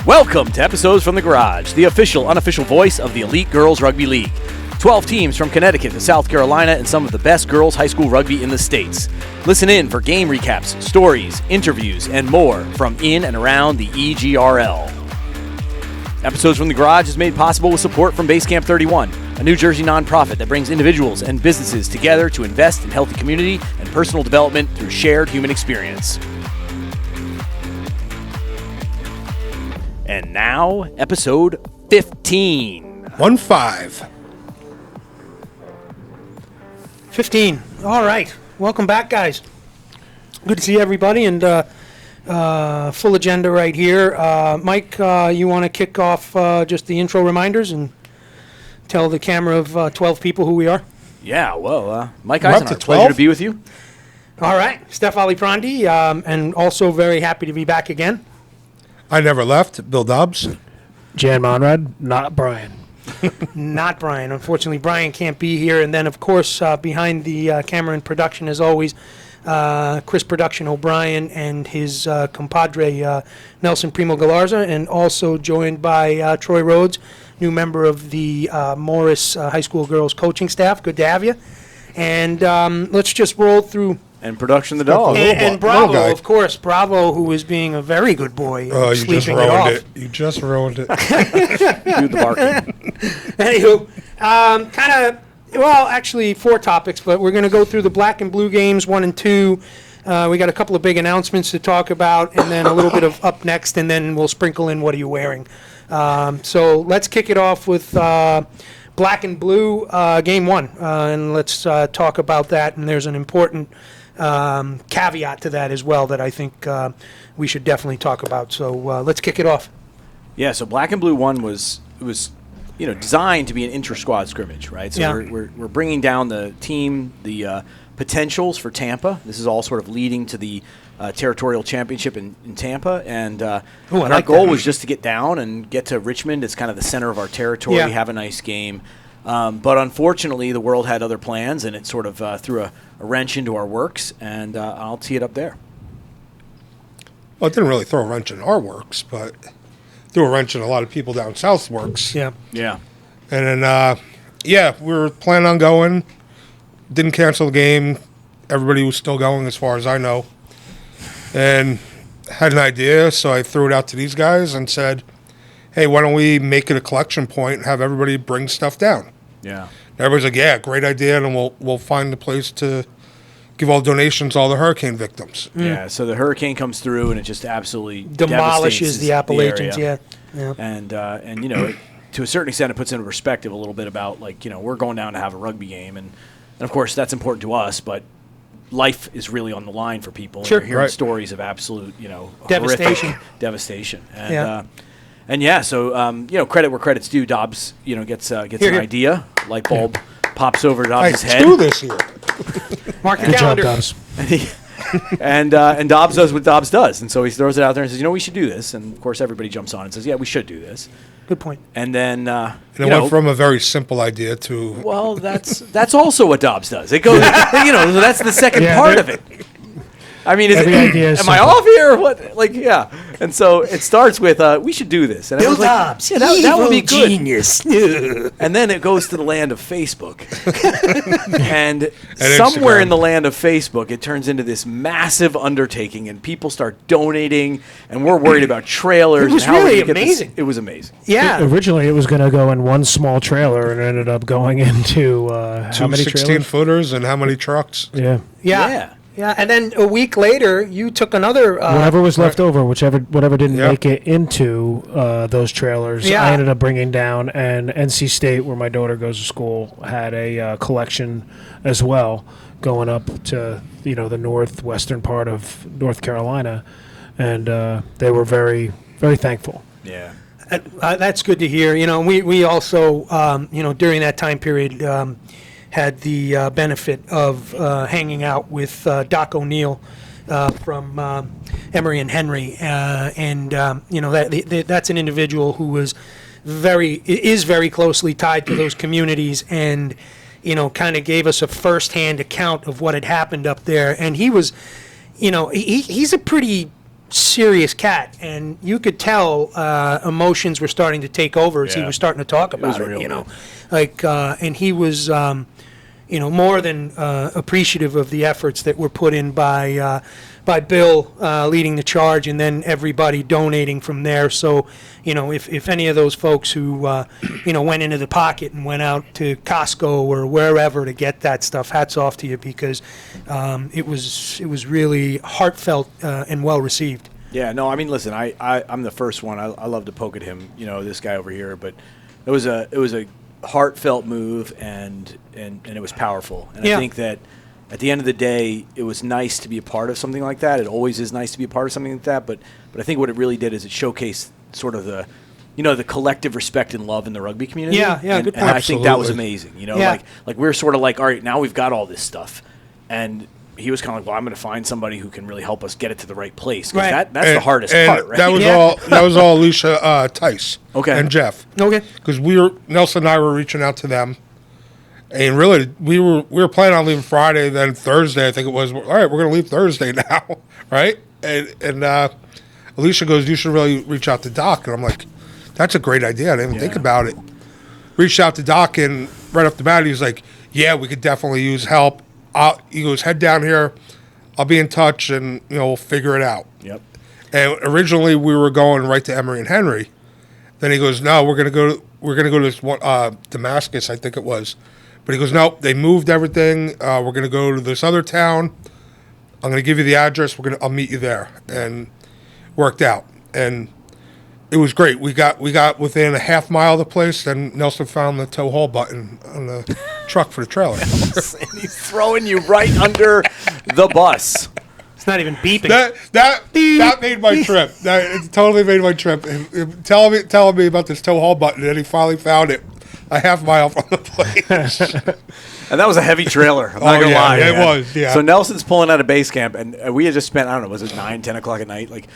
Welcome to Episodes from the Garage, the official, unofficial voice of the Elite Girls Rugby League. 12 teams from Connecticut to South Carolina and some of the best girls high school rugby in the States. Listen in for game recaps, stories, interviews, and more from in and around the EGRL. Episodes from the Garage is made possible with support from Basecamp 31, a New Jersey nonprofit that brings individuals and businesses together to invest in healthy community and personal development through shared human experience. And now, episode 15. 1-5. 15. All right. Welcome back, guys. Good to see everybody, and full agenda right here. Mike, you want to kick off just the intro reminders and tell the camera of 12 people who we are? Yeah, well, Mike We're up Eisenhardt, to pleasure 12? to be with you. All right. Steph Aliprandi, and also very happy to be back again. I never left. Bill Dobbs. Jan Monrad, not Brian. Not Brian. Unfortunately, Brian can't be here. And then, of course, behind the camera in production, as always, Chris Production O'Brien and his compadre, Nelson Primo Galarza, and also joined by Troy Rhodes, new member of the Morris High School girls coaching staff. Good to have you. And let's just roll through. And Production the Dog. And Bravo, of course. Bravo, who is being a very good boy. Oh, you just sleeping it off. ruined it. You just ruined it. Do the barking. Anywho, actually 4 topics, but we're going to go through the black and blue games 1 and 2. We got a couple of big announcements to talk about, and then a little bit of up next, and then we'll sprinkle in what are you wearing. So let's kick it off with black and blue game 1, and let's talk about that. And there's an important caveat to that as well that I think we should definitely talk about. So let's kick it off. Yeah, so Black and Blue 1 was designed to be an inter-squad scrimmage, right? So Yeah. we're bringing down the team, the potentials for Tampa. This is all sort of leading to the territorial championship in Tampa, and I our like goal that. was just to get down and get to Richmond. It's kind of the center of our territory, Yeah. have a nice game. But unfortunately, the world had other plans, and it sort of threw a wrench into our works, and I'll tee it up there. Well, it didn't really throw a wrench in our works, but threw a wrench in a lot of people down south's works. Yeah. Yeah. And then, we were planning on going. Didn't cancel the game. Everybody was still going as far as I know. And had an idea, so I threw it out to these guys and said, hey, why don't we make it a collection point and have everybody bring stuff down? Yeah. And everybody's like, yeah, great idea, and we'll find a place to give all donations to all the hurricane victims. Yeah, so the hurricane comes through and it just absolutely Demolishes the Appalachians, area. yeah. And to a certain extent, it puts into perspective a little bit about we're going down to have a rugby game, and of course that's important to us, but life is really on the line for people. Sure. And you're hearing Right. stories of absolute Devastation. horrific devastation. And Yeah. so credit where credit's due. Dobbs gets Here, an here. idea, light bulb pops over Dobbs' Hey, head. do this here. Mark the Good job, calendar. Dobbs. And Dobbs does what Dobbs does, and so he throws it out there and says, we should do this. And of course, everybody jumps on and says, yeah, we should do this. Good point. And then And it went from a very simple idea to well, that's also what Dobbs does. It goes, so that's the second Yeah, part there- of it. I mean, Every idea is am I simple. off here? Or what? And so it starts with, we should do this. And I was like, yeah, that would be good. Genius. And then it goes to the land of Facebook. and And somewhere Instagram. in the land of Facebook, it turns into this massive undertaking, and people start donating, and we're worried about trailers. It was and how we're really gonna get this- amazing. It was amazing. Yeah. Originally, it was going to go in one small trailer, and it ended up going into how two many 16 trailers? footers and how many trucks? Yeah, Yeah. Yeah. And then a week later, you took another. whatever was left over, whatever didn't Yep. make it into those trailers, Yeah. I ended up bringing down. And NC State, where my daughter goes to school, had a collection as well, going up to the northwestern part of North Carolina, and they were very, very thankful. Yeah. That's good to hear. We also, during that time period, had the benefit of hanging out with Doc O'Neill from Emory and Henry, that's an individual who is very closely tied to those communities, and kind of gave us a firsthand account of what had happened up there. And he was, he's a pretty serious cat, and you could tell emotions were starting to take over as he Yeah. was starting to talk about it. real You know, good. like, and he was, more than appreciative of the efforts that were put in by Bill leading the charge, and then everybody donating from there. So, if any of those folks who, went into the pocket and went out to Costco or wherever to get that stuff, hats off to you, because it was really heartfelt and well received. Yeah, no, I mean, listen, I'm the first one. I love to poke at him, this guy over here, but it was a heartfelt move, and it was powerful. And Yeah. I think that at the end of the day, it was nice to be a part of something like that. It always is nice to be a part of something like that, but I think what it really did is it showcased sort of the the collective respect and love in the rugby community. Yeah, and, good and point. I think that was Absolutely. amazing. Yeah. Like we were sort of like, all right, now we've got all this stuff, and he was kind of like, well, I'm going to find somebody who can really help us get it to the right place. 'Cause Right. that's the hardest and part, right? That was Yeah. all Alicia Tice. Okay. And Jeff. Okay. Because Nelson and I were reaching out to them, and really we were planning on leaving Friday. Then Thursday, I think it was. All right, we're going to leave Thursday now, right? And Alicia goes, you should really reach out to Doc. And I'm like, that's a great idea. I didn't even think about it. Reached out to Doc, and right off the bat, he's like, yeah, we could definitely use help. He goes, head down here. I'll be in touch, and we'll figure it out. Yep. And originally we were going right to Emory and Henry. Then he goes, no, we're gonna go to this one, Damascus, I think it was. But he goes, no, they moved everything. We're gonna go to this other town. I'm gonna give you the address. I'll meet you there, and worked out. And it was great. We got within a half mile of the place. Then Nelson found the tow haul button on the truck for the trailer. And he's throwing you right under the bus. It's not even beeping. That made my trip. It totally made my trip. And telling me about this tow haul button, and he finally found it a half mile from the place. And that was a heavy trailer. I'm not going to lie. it man. was, yeah. So Nelson's pulling out of base camp, and we had just spent, I don't know, was it 9, 10 o'clock at night? Like,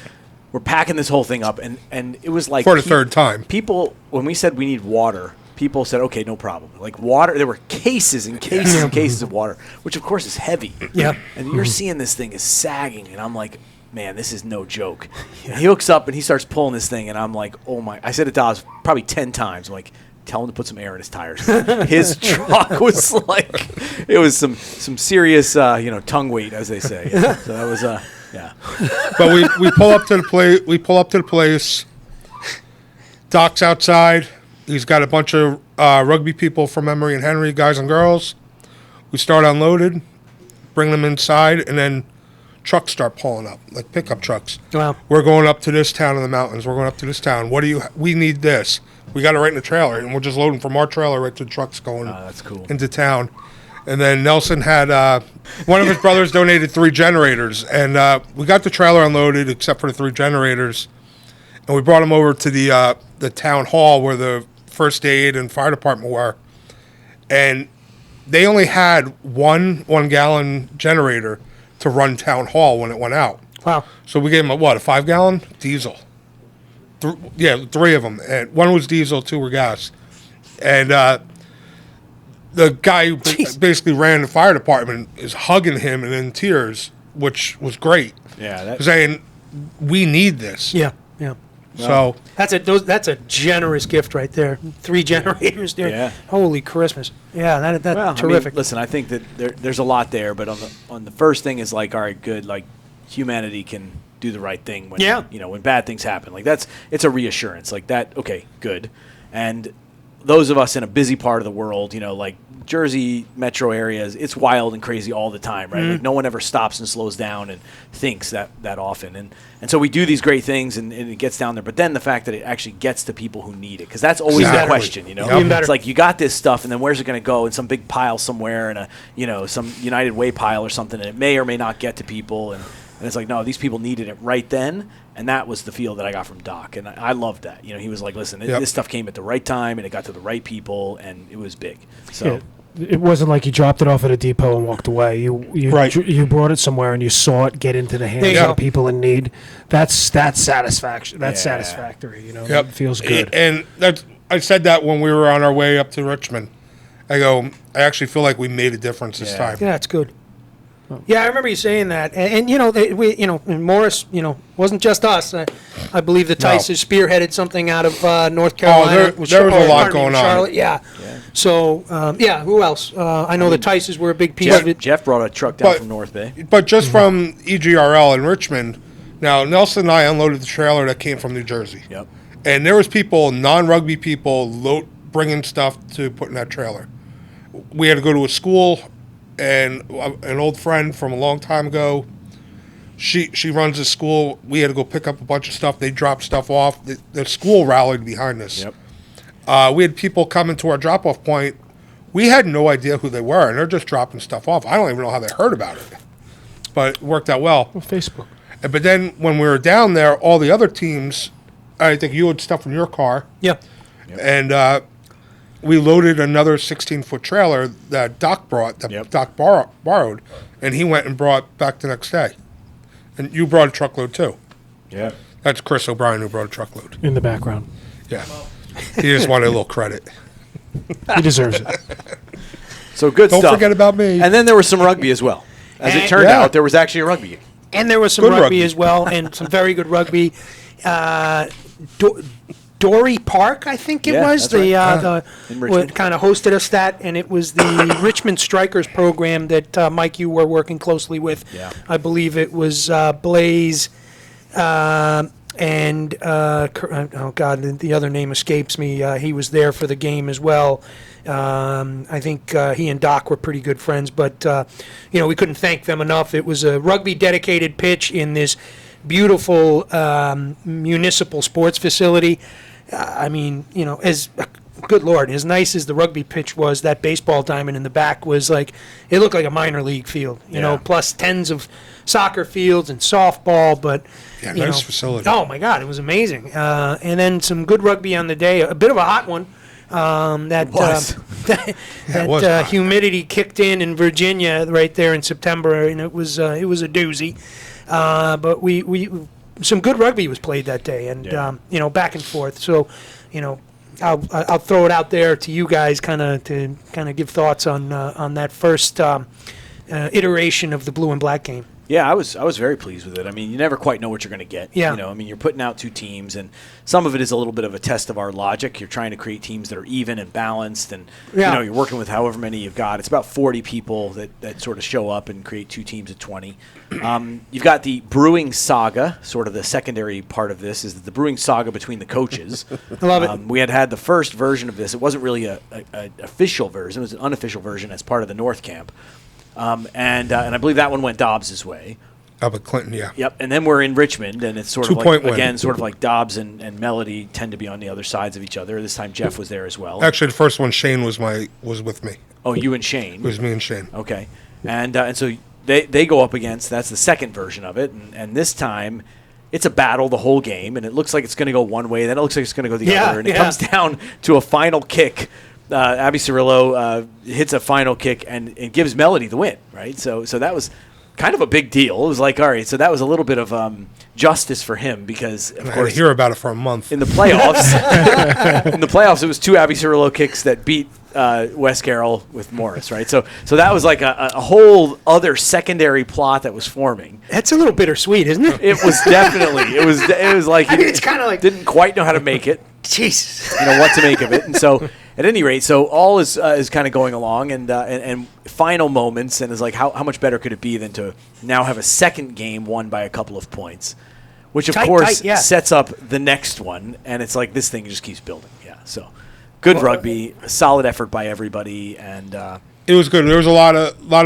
we're packing this whole thing up, and it was like... For the third time. People, when we said we need water, people said, okay, no problem. Like, water, there were cases and cases and cases of water, which, of course, is heavy. Yeah. And you're seeing this thing is sagging, and I'm like, man, this is no joke. And he hooks up, and he starts pulling this thing, and I'm like, oh, my... I said it to Oz probably 10 times. I'm like... Tell him to put some air in his tires. His truck was like, it was some serious, tongue weight, as they say. So that was, yeah. But we pull up to the place. We pull up to the place. Doc's outside. He's got a bunch of rugby people from Emory and Henry, guys and girls. We start unloaded, bring them inside, and then trucks start pulling up, like pickup trucks. Wow. We're going up to this town in the mountains. We're going up to this town. We need this. We got it right in the trailer, and we're just loading from our trailer right to the trucks going That's cool. into town. And then Nelson had one of his brothers donated 3 generators, and we got the trailer unloaded except for the 3 generators, and we brought them over to the town hall where the first aid and fire department were, and they only had one 1-gallon generator to run town hall when it went out. Wow. So we gave them a 5-gallon diesel. 3 of them, and 1 was diesel, 2 were gas, and the guy who basically ran the fire department is hugging him and in tears, which was great. Yeah. Saying, we need this. Yeah. Yeah. So That's a generous gift right there. 3 generators, dude. Yeah. Holy Christmas. Yeah, that's terrific. I mean, listen, I think that there's a lot there, but on the first thing is like, all right, good, like humanity can do the right thing when when bad things happen. Like it's a reassurance. Like that, okay, good. And those of us in a busy part of the world, like Jersey metro areas, it's wild and crazy all the time, right? Like no one ever stops and slows down and thinks that often. And so we do these great things and it gets down there. But then the fact that it actually gets to people who need it, because that's always the question, Even better. It's like you got this stuff and then where's it going to go in some big pile somewhere in a, some United Way pile or something, and it may or may not get to people. And it's like, no, these people needed it right then. And that was the feel that I got from Doc. And I loved that. He was like, listen, this stuff came at the right time and it got to the right people and it was big. So it wasn't like you dropped it off at a depot and walked away. You brought it somewhere and you saw it get into the hands of people in need. That's satisfaction. That's satisfactory. It feels good. And I said that when we were on our way up to Richmond. I go, I actually feel like we made a difference this time. Yeah, it's good. Yeah, I remember you saying that, and you know, and Morris, wasn't just us. I believe the Tices spearheaded something out of North Carolina. There was a lot going on. Charlotte, yeah. So, who else? I know the Tices were a big piece of it. Jeff brought a truck down from North Bay. But just from EGRL in Richmond, now Nelson and I unloaded the trailer that came from New Jersey. Yep. And there was people, non-rugby people, bringing stuff to put in that trailer. We had to go to a school, and an old friend from a long time ago, she runs a school. We had to go pick up a bunch of stuff. They dropped stuff off. The school rallied behind us. Yep. We had people coming to our drop-off point. We had no idea who they were, and they're just dropping stuff off. I don't even know how they heard about it, but it worked out well. Facebook. But then when we were down there, all the other teams, I think you had stuff in your car. Yeah. And we loaded another 16-foot trailer that Doc brought, that Doc borrowed, and he went and brought back the next day. And you brought a truckload too. Yeah. That's Chris O'Brien who brought a truckload. In the background. Yeah. He just wanted a little credit. He deserves it. So good Don't stuff. forget about me. And then there was some rugby as well. As it turned out, there was actually a rugby game. And there was some Good rugby rugby. as well, and some very good rugby. Dory Park, I think it was, that's right. the In Richmond. what kind of hosted us that, and it was the Richmond Strikers program that Mike, you were working closely with. Yeah. I believe it was Blaze and oh God, the other name escapes me. He was there for the game as well. I think he and Doc were pretty good friends, but we couldn't thank them enough. It was a rugby dedicated pitch in this beautiful municipal sports facility. I mean, as good Lord, as nice as the rugby pitch was, that baseball diamond in the back was like, it looked like a minor league field, plus tens of soccer fields and softball, but nice facility. Oh my God, it was amazing. And then some good rugby on the day, a bit of a hot one. That humidity kicked in Virginia right there in September, and it was a doozy. But we some good rugby was played that day, and back and forth. So, I'll throw it out there to you guys, to give thoughts on that first iteration of the blue and black game. Yeah, I was very pleased with it. I mean, you never quite know what you're going to get. Yeah. You're putting out two teams, and some of it is a little bit of a test of our logic. You're trying to create teams that are even and balanced, and you're working with however many you've got. It's about 40 people that sort of show up and create two teams of 20. You've got the brewing saga. Sort of the secondary part of this is the brewing saga between the coaches. I love it. We had the first version of this. It wasn't really a official version. It was an unofficial version as part of the North Camp. And I believe that one went Dobbs' way. Up at Clinton, yeah. Yep, and then we're in Richmond, and it's sort of Two-point like, win. again, sort of like Dobbs and Melody tend to be on the other sides of each other. This time Jeff was there as well. Actually, the first one, Shane was with me. Oh, you and Shane. It was me and Shane. Okay, and so they go up against, that's the second version of it, and this time it's a battle the whole game, and it looks like it's going to go one way, then it looks like it's going to go the other, and it comes down to a final kick. Abby Cirillo hits a final kick and gives Melody the win, right? So that was kind of a big deal. It was like, all right, so that was a little bit of justice for him because, of I had course, to hear about it for a month. in the playoffs, it was two Abby Cirillo kicks that beat West Carroll with Morris, right? So that was like a whole other secondary plot that was forming. That's a little bittersweet, isn't it? It was definitely. It was like I mean, it's kind of like didn't quite know how to make it. Jesus. What to make of it, and so. At any rate, so all is kind of going along, and final moments, and is like how much better could it be than to now have a second game won by a couple of points, which of course sets up the next one, and it's like this thing just keeps building. Yeah, so good rugby, a solid effort by everybody, and it was good. There was a lot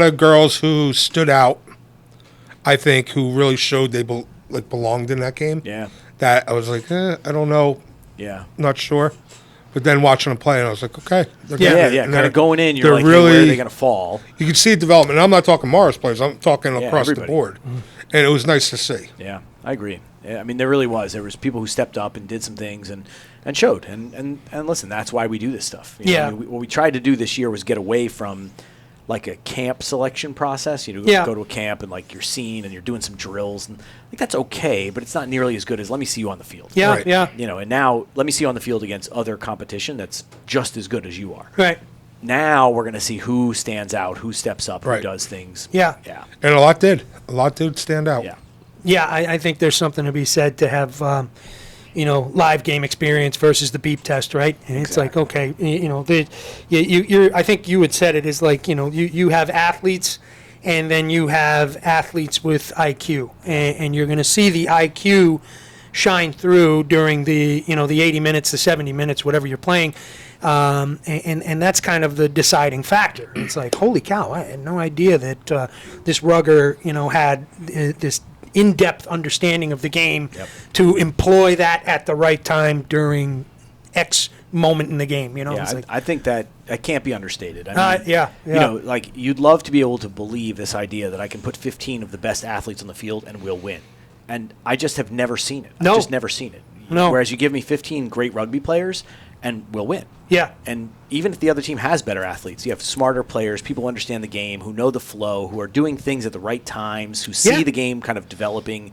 of girls who stood out. I think who really showed they belonged in that game. Yeah, that I was like, I don't know. Yeah, not sure. But then watching them play, and I was like, okay. Kind of going in, you're like, really, where are they going to fall? You can see development. And I'm not talking Morris players. I'm talking across everybody. the board. And it was nice to see. Yeah, I agree. Yeah, I mean, there really was. There was people who stepped up and did some things and showed. And listen, that's why we do this stuff. I mean, what we tried to do this year was get away from like a camp selection process. Go to a camp and like you're seen and you're doing some drills, and like that's okay, but it's not nearly as good as let me see you on the field. Yeah, right. yeah. And now let me see you on the field against other competition that's just as good as you are. Right. now we're going to see who stands out, who steps up, who Right. does things. Yeah. Yeah. And a lot did stand out. Yeah. Yeah, I think there's something to be said to have, live game experience versus the beep test, right? And it's like, okay, I think you had said it is like, you have athletes, and then you have athletes with IQ, and you're going to see the IQ shine through during the 80 minutes, the 70 minutes, whatever you're playing. And that's kind of the deciding factor. It's like, holy cow, I had no idea that this rugger, had this in-depth understanding of the game to employ that at the right time during X moment in the game. Yeah, it's like, I think that can't be understated. I mean, yeah. like you'd love to be able to believe this idea that I can put 15 of the best athletes on the field and we'll win. And I just have never seen it. No. I've just never seen it. No. Whereas you give me 15 great rugby players and we'll win. Yeah. And even if the other team has better athletes, you have smarter players, people who understand the game, who know the flow, who are doing things at the right times, who see the game kind of developing.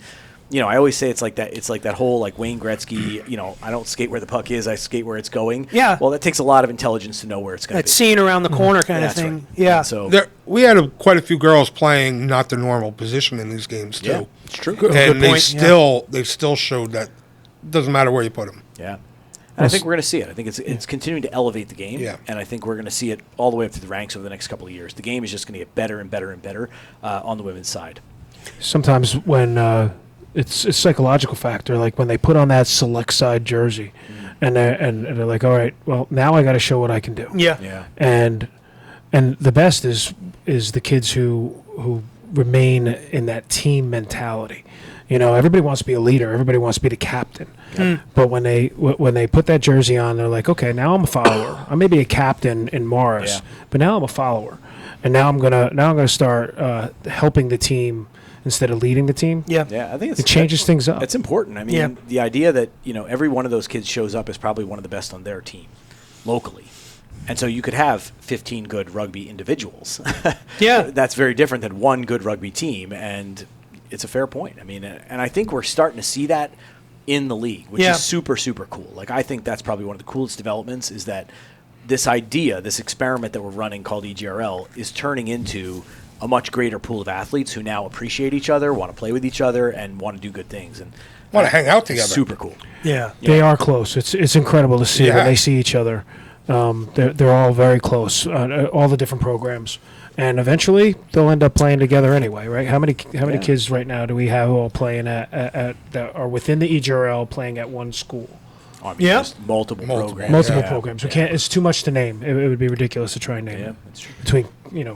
I always say it's like that whole like Wayne Gretzky, I don't skate where the puck is, I skate where it's going. Yeah. Well, that takes a lot of intelligence to know where it's going to be. that seeing around the corner kind of That's thing. right. Yeah. And so We had quite a few girls playing not the normal position in these games too. yeah, it's true. Good And they point, yeah. still showed that it doesn't matter where you put them. Yeah. And I think we're going to see it. I think it's continuing to elevate the game. Yeah. And I think we're going to see it all the way up through the ranks over the next couple of years. The game is just going to get better and better and better on the women's side. Sometimes when it's a psychological factor, like when they put on that select side jersey, and they're like, all right, well, now I got to show what I can do. Yeah. Yeah. And the best is the kids who remain in that team mentality. Everybody wants to be a leader. Everybody wants to be the captain. But when they put that jersey on, they're like, okay, now I'm a follower. I may be a captain in Morris, but now I'm a follower, and now I'm gonna start helping the team instead of leading the team. Yeah. Yeah, I think It changes things up. It's important. I mean, the idea that every one of those kids shows up is probably one of the best on their team locally. And so you could have 15 good rugby individuals. Yeah. That's very different than one good rugby team, and it's a fair point. I mean, and I think we're starting to see that in the league, which is super, super cool. Like, I think that's probably one of the coolest developments is that this idea, this experiment that we're running called EGRL is turning into a much greater pool of athletes who now appreciate each other, want to play with each other, and want to do good things. And Want to hang out together. Super cool. Yeah. They are close. It's incredible to see Yeah. when they see each other. They're all very close, all the different programs, and eventually they'll end up playing together anyway, right? How many kids right now do we have all playing at that are within the EGRL playing at one school? I mean, Yeah. just multiple programs. Multiple Yeah. programs. We can't. It's too much to name. It would be ridiculous to try and name Yeah, it. that's true. Between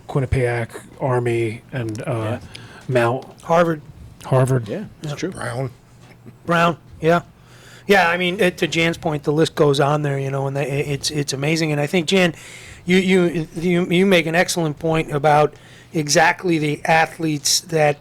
Quinnipiac, Army, and Mount Harvard, Harvard. Yeah, it's true. Brown. Yeah. Yeah, I mean, to Jan's point, the list goes on there, and it's amazing. And I think, Jan, you make an excellent point about exactly the athletes that,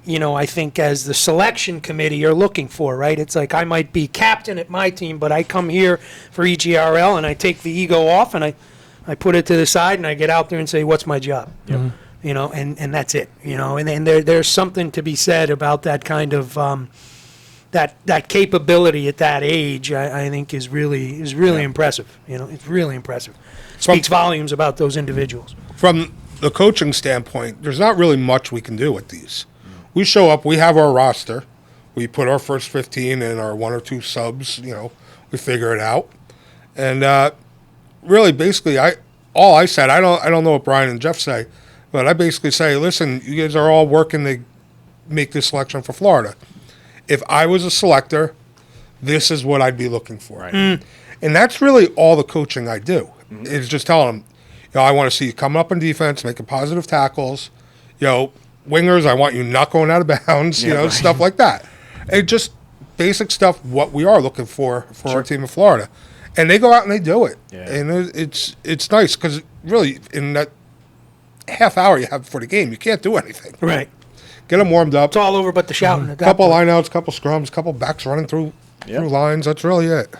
I think as the selection committee you're looking for, right? It's like I might be captain at my team, but I come here for EGRL and I take the ego off and I put it to the side and I get out there and say, what's my job? Mhm. And that's it, and there's something to be said about that kind of that capability at that age. I think is really impressive. It's really impressive. Speaks volumes about those individuals. From the coaching standpoint, there's not really much we can do with these. We show up, we have our roster, we put our first 15 and our one or two subs, we figure it out. And really, basically, I said, I don't know what Brian and Jeff say, but I basically say, listen, you guys are all working to make this selection for Florida. If I was a selector, this is what I'd be looking for. Right. And that's really all the coaching I do, is just telling them, I want to see you coming up in defense, making positive tackles. Wingers, I want you not going out of bounds, right. stuff like that. And just basic stuff, what we are looking for our team in Florida. And they go out and they do it. Yeah. And it's nice because really in that half hour you have before the game, you can't do anything. Right. Get them warmed up. It's all over but the shouting. At that Couple point. lineouts, couple scrums, couple backs running through lines. That's really it.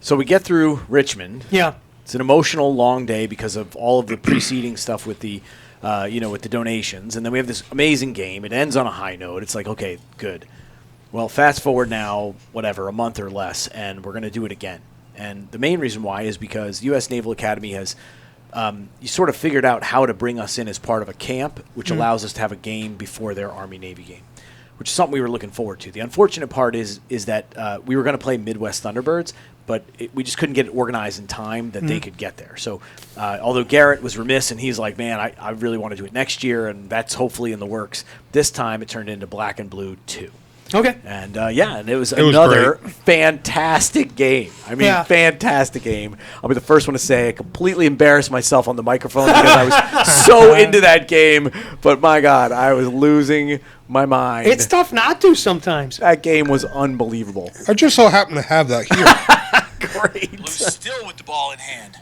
So we get through Richmond. Yeah. It's an emotional, long day because of all of the preceding stuff with the, with the donations, and then we have this amazing game. It ends on a high note. It's like, okay, good. Well, fast forward now, a month or less, and we're going to do it again. And the main reason why is because the U.S. Naval Academy has you sort of figured out how to bring us in as part of a camp, which allows us to have a game before their Army-Navy game, which is something we were looking forward to. The unfortunate part is that we were going to play Midwest Thunderbirds, but we just couldn't get it organized in time that they could get there. So although Garrett was remiss and he's like, man, I really want to do it next year, and that's hopefully in the works, this time it turned into Black and Blue 2. Okay. And and it was another fantastic game. I mean, fantastic game. I'll be the first one to say I completely embarrassed myself on the microphone because I was so into that game. But my God, I was losing my mind. It's tough not to sometimes. That game was unbelievable. I just so happen to have that here. Great. Blue still with the ball in hand.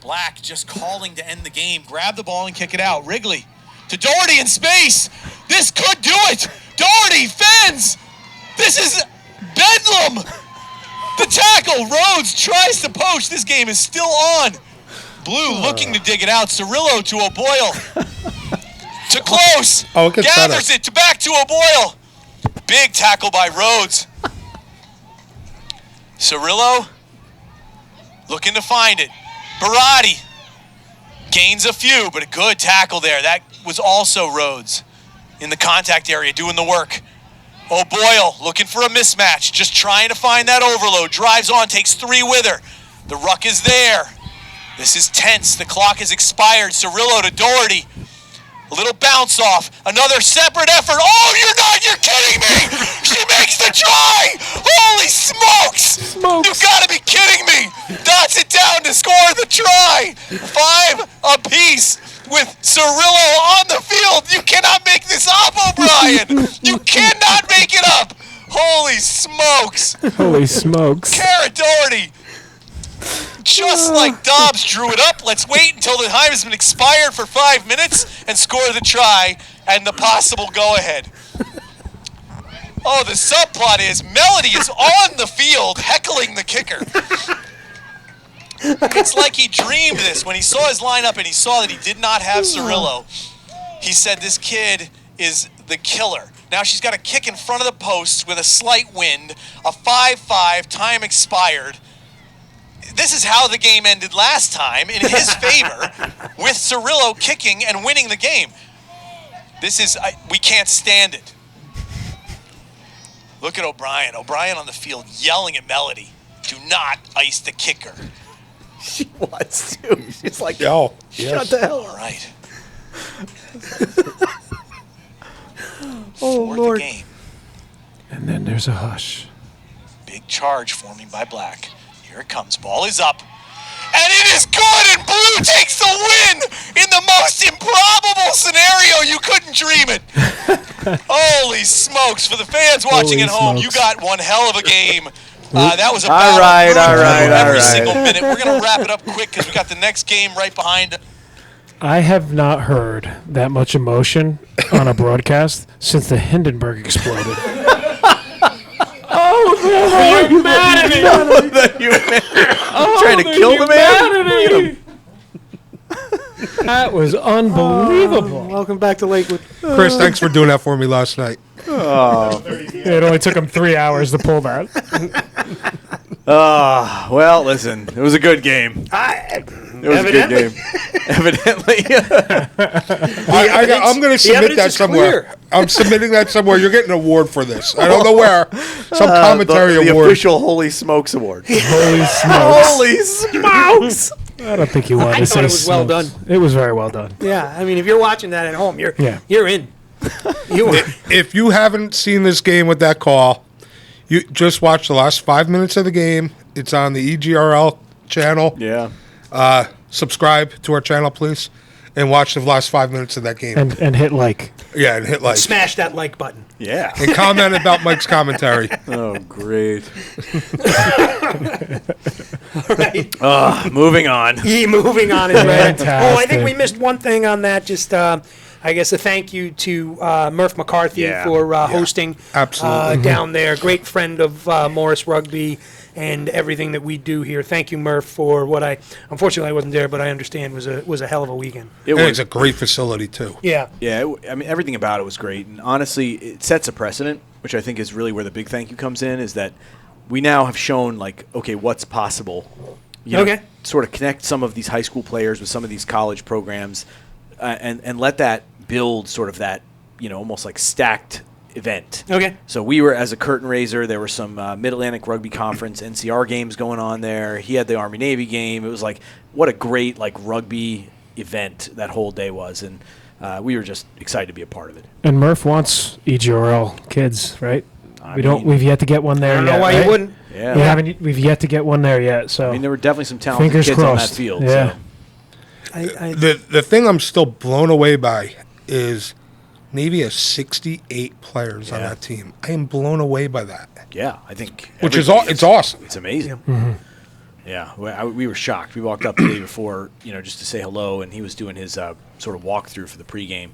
Black just calling to end the game. Grab the ball and kick it out. Wrigley to Doherty in space. This could do it. Doherty fends. This is bedlam. The tackle. Rhodes tries to poach. This game is still on. Blue looking to dig it out. Cirillo to O'Boyle. To close. Oh, it gets gathers better. it to back to O'Boyle. Big tackle by Rhodes. Cirillo looking to find it. Barati gains a few, but a good tackle there. That was also Rhodes in the contact area doing the work. O'Boyle looking for a mismatch, just trying to find that overload. Drives on, takes 3 with her. The ruck is there. This is tense. The clock has expired. Cirillo to Doherty. A little bounce off. Another separate effort. Oh, you're kidding me! She makes the try! Holy smokes! You've got to be kidding me! Dots it down to score the try! 5 apiece with Cirillo on the field. You cannot make this up, O'Brien! You cannot make it up! Holy smokes! Holy smokes. Kara Doherty! Just like Dobbs drew it up, let's wait until the time has been expired for 5 minutes and score the try and the possible go-ahead. Oh, the subplot is Melody is on the field heckling the kicker. It's like he dreamed this when he saw his lineup and he saw that he did not have Cirillo. He said, this kid is the killer. Now she's got a kick in front of the posts with a slight wind, a 5-5, time expired. This is how the game ended last time in his favor with Cirillo kicking and winning the game. This is, we can't stand it. Look at O'Brien. O'Brien on the field yelling at Melody. Do not ice the kicker. She wants to. She's like, Oh, shut the hell All up. right. Oh, For Lord. the game. And then there's a hush. Big charge forming by Black. Here it comes. Ball is up. And it is good, and Blue takes the win in the most improbable scenario. You couldn't dream it. Holy smokes. For the fans watching Holy at home, smokes. you got one hell of a game. That was a All battle right, rooting all for right, you all every right. single minute. We're going to wrap it up quick because we got the next game right behind. I have not heard that much emotion on a broadcast since the Hindenburg exploded. Oh, you're mad at me! Trying to kill the man? Look at him. That was unbelievable. Welcome back to Lakewood. Chris, thanks for doing that for me last night. It only took him 3 hours to pull that. Well, listen, it was a good game. It was a good game. Evidently. I'm going to submit that somewhere. I'm submitting that somewhere. You're getting an award for this. I don't know where. Some commentary the award. official Holy Smokes Award. Holy smokes. Holy Smokes! I don't think you wanted I to thought say it was well smokes. done. It was very well done. Yeah, I mean, if you're watching that at home, you're in. You are. If you haven't seen this game with that call, you just watch the last 5 minutes of the game. It's on the EGRL channel. Yeah. Subscribe to our channel, please, and watch the last 5 minutes of that game. And hit like. Yeah, and hit like. Smash that like button. Yeah. And comment about Mike's commentary. Oh, great. Right. Moving on. Moving on is right. Fantastic. Oh, I think we missed one thing on that. Just, I guess, a thank you to Murph McCarthy Yeah. for hosting Absolutely. down there. Great friend of Morris Rugby and everything that we do here. Thank you, Murph, for what unfortunately I wasn't there, but I understand was a hell of a weekend. It And was it's a great facility, too. Yeah. Yeah, I mean, everything about it was great. And honestly, it sets a precedent, which I think is really where the big thank you comes in, is that we now have shown, like, okay, what's possible. You know, Okay. sort of connect some of these high school players with some of these college programs, and let that build sort of that, almost like stacked event. Okay. So we were, as a curtain raiser, there were some Mid-Atlantic Rugby Conference NCR games going on there. He had the Army-Navy game. It was like, what a great rugby event that whole day was, and we were just excited to be a part of it. And Murph wants EGRL kids, right? We've yet to get one there. I don't yet, know why right? you wouldn't. Yeah. We've yet to get one there yet. So there were definitely some talented fingers kids crossed. on that field. Yeah. So. The thing I'm still blown away by is Navy has 68 players on that team. I am blown away by that. Yeah, I think. It's awesome. It's amazing. Mm-hmm. Yeah, we were shocked. We walked up the day before, just to say hello, and he was doing his sort of walkthrough for the pregame.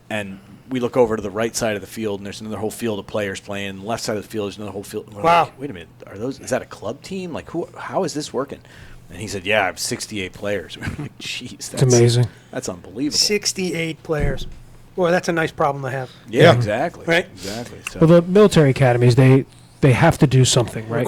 And we look over to the right side of the field, and there's another whole field of players playing. And the left side of the field is another whole field. And we're like, wait a minute, is that a club team? Like, how is this working? And he said, yeah, I have 68 players. We're like, jeez, that's amazing. That's unbelievable. 68 players. Boy, that's a nice problem to have. Yeah, exactly. Right? Exactly. So. Well, the military academies, they have to do something, right?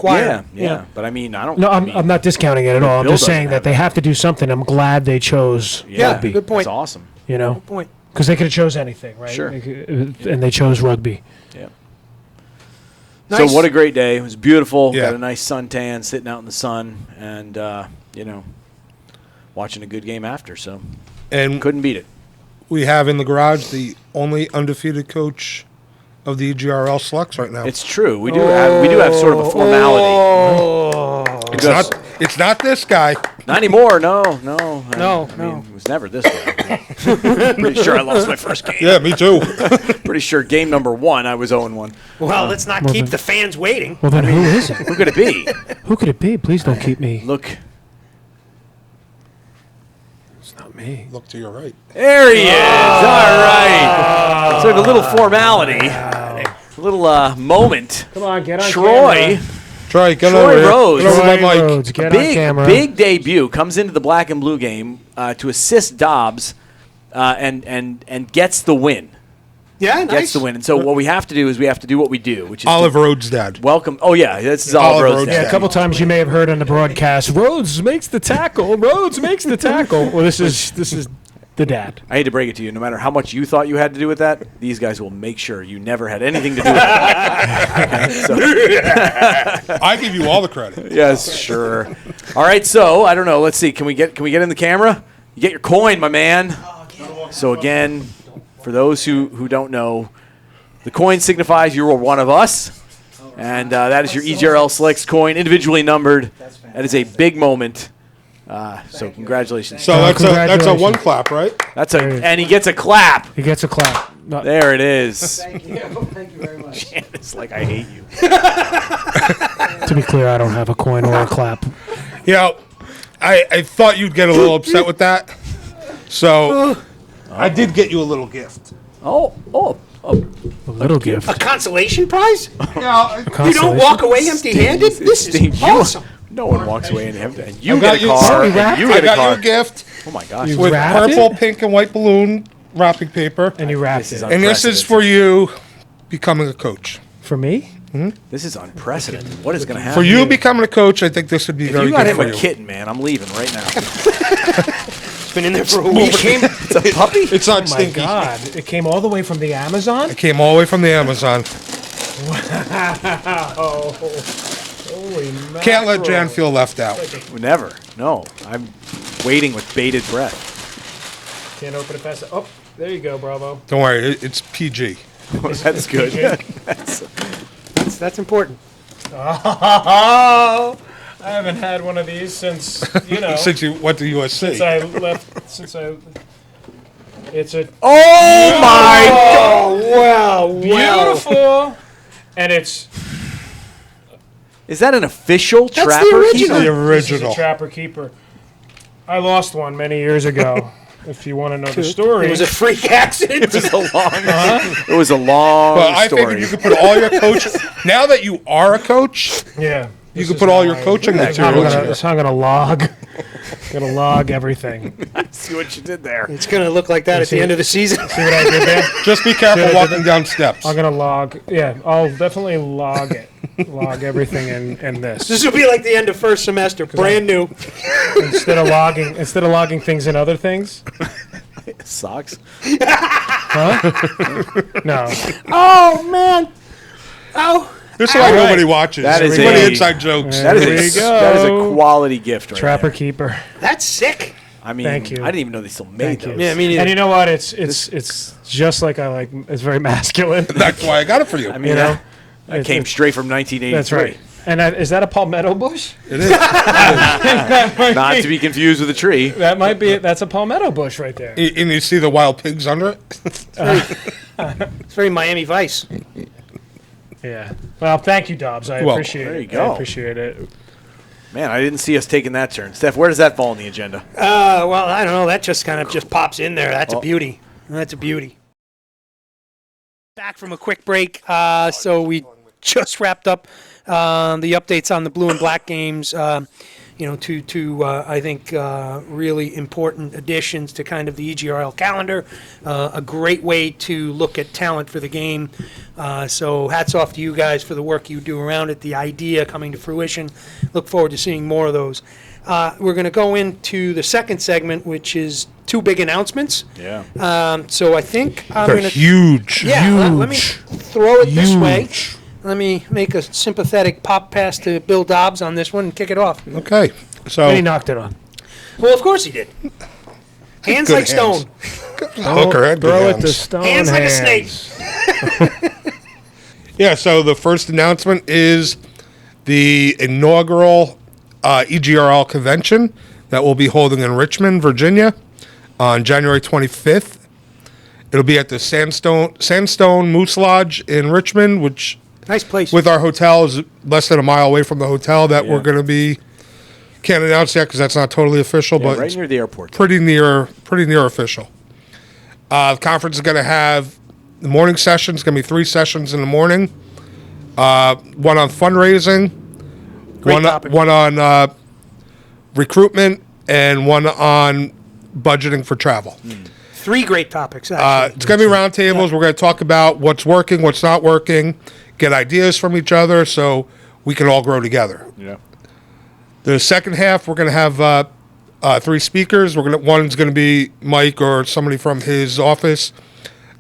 Yeah. But I mean, I don't. No, I'm not discounting it at all. I'm Bill just saying doesn't that have they it. have to do something. I'm glad they chose rugby. Good point. That's awesome. Good point. Because they could have chose anything, right? Sure. And they chose rugby. Yeah. Nice. So what a great day. It was beautiful. Yeah. Got a nice suntan, sitting out in the sun, and watching a good game after. So And couldn't beat it. we have in the garage the only undefeated coach of the EGRL Selects right now. It's true. We do have sort of a formality. It's not this guy. Not anymore. No. No. It was never this way. Pretty sure I lost my first game. Yeah, me too. Pretty sure game number 1 I was 0-1. Well, let's not keep the fans waiting. Well, then who is it? Who could it be? Who could it be? Please don't keep me. Look. It's not me. Look to your right. There he is. All right. So a little formality. A little moment. Come on, get on Troy. camera. Troy, get Troy over here. Rose. Get over my Troy mic. Rhodes, get on camera. Big debut. Comes into the black and blue game to assist Dobbs and gets the win. Yeah, nice. Gets the win. And so what we have to do is we have to do what we do, which is Olive Rhodes' dad. welcome. Oh, yeah. This is Olive Rhodes. Yeah, a couple times you may have heard on the broadcast, Rhodes makes the tackle. Rhodes makes the tackle. Well, this is the dad. I hate to break it to you. No matter how much you thought you had to do with that, these guys will make sure you never had anything to do with it. I give you all the credit. Yes, sure. All right, so I don't know. Let's see. Can we get in the camera? You get your coin, my man. So again, for those who don't know, the coin signifies you are one of us, and that is your EGRL Selects coin, individually numbered. That is a big moment. So congratulations. So that's a one clap, right? And he gets a clap. He gets a clap. There it is. Thank you. Thank you very much. It's like I hate you. To be clear, I don't have a coin or a clap. I thought you'd get a little upset with that. So I did get you a little gift. Oh. A little gift. A consolation prize? Yeah, You don't walk away empty-handed? This Steve, is awesome. No one walks away and you I get got a you- car. Sorry, And you I get a got car. you a gift Oh my gosh. You with wrapped purple, it? pink, and white balloon wrapping paper. And you wrapped This is it. And this is for you becoming a coach. For me? This is unprecedented. What is going to happen? For you becoming a coach, I think this would be If very you got good him for a you. kitten, man, I'm leaving right now. It's been in there for a week. It's a puppy? It's not Oh my stinky. God. It came all the way from the Amazon? It came all the way from the Amazon. Holy mackerel. Can't let Jan feel left out. Never. No. I'm waiting with bated breath. Can't open it fast. Oh, there you go, Bravo. Don't worry, it's PG. That's good. That's important. Oh, I haven't had one of these since, Since you went to USC. since I left, it's a Oh my God! Wow. beautiful, and it's Is that an official That's the Trapper original. Keeper? the this is a original. Trapper Keeper. I lost one many years ago. If you want to know the story, It was a freak accident. It was a long Well, I story. figured you could put all your coach. Now that you are a coach, yeah, you could put all your coaching It's hung materials. on a log. Gonna log everything. See what you did there. It's going to look like that at the end of the season. See what I did there? Just be careful walking down steps. I'm gonna log. Yeah, I'll definitely log it. Log everything in this. This will be like the end of first semester, brand new. Instead of logging things in other things. Socks. No. Oh, man. Oh. This is why nobody watches. That is Too many a- inside jokes. That There is we that is a go. quality gift right Trapper there. keeper. That's sick. I mean, Thank you. I didn't even know they still made Thank those. you. Yeah, me neither. And you know what? It's just like I like. It's very masculine. That's why I got it for you. I mean, You know? that came straight from 1983. That's right. And is that a palmetto bush? It is. That might Not be- to be confused with a tree. That might be. That's a palmetto bush right there. And you see the wild pigs under it? It's very Miami Vice. Yeah. Well, thank you, Dobbs. I Welcome. appreciate it. There you go. I appreciate it. Man, I didn't see us taking that turn. Steph, where does that fall on the agenda? Well, I don't know. That just kind of just pops in there. That's a beauty. That's a beauty. Back from a quick break. So we just wrapped up the updates on the blue and black games. To I think really important additions to kind of the EGRL calendar. A great way to look at talent for the game. So hats off to you guys for the work you do around it, the idea coming to fruition. Look forward to seeing more of those. We're going to go into the second segment, which is two big announcements. Yeah. So I think I'm They're going to... huge. Yeah, let me throw it this way. Let me make a sympathetic pop pass to Bill Dobbs on this one and kick it off. Okay. So And he knocked it on. Well, of course he did. Hands Good like hands. stone. Hooker had good Throw it hands. to stone Hands like a snake. Yeah, so the first announcement is the inaugural EGRL convention that we'll be holding in Richmond, Virginia on January 25th. It'll be at the Sandstone Moose Lodge in Richmond, which Nice place. with our hotel is less than a mile away from the hotel that we're going to be. Can't announce yet because that's not totally official, Yeah, but right it's near the airport. pretty near official. The conference is going to have the morning sessions. Going to be 3 sessions in the morning. One on fundraising, Great topic. one on recruitment, and one on budgeting for travel. 3 great topics, actually. It's going to be roundtables. We're going to talk about what's working, what's not working, get ideas from each other so we can all grow together. Yeah. The second half, we're going to have 3 speakers. One's going to be Mike or somebody from his office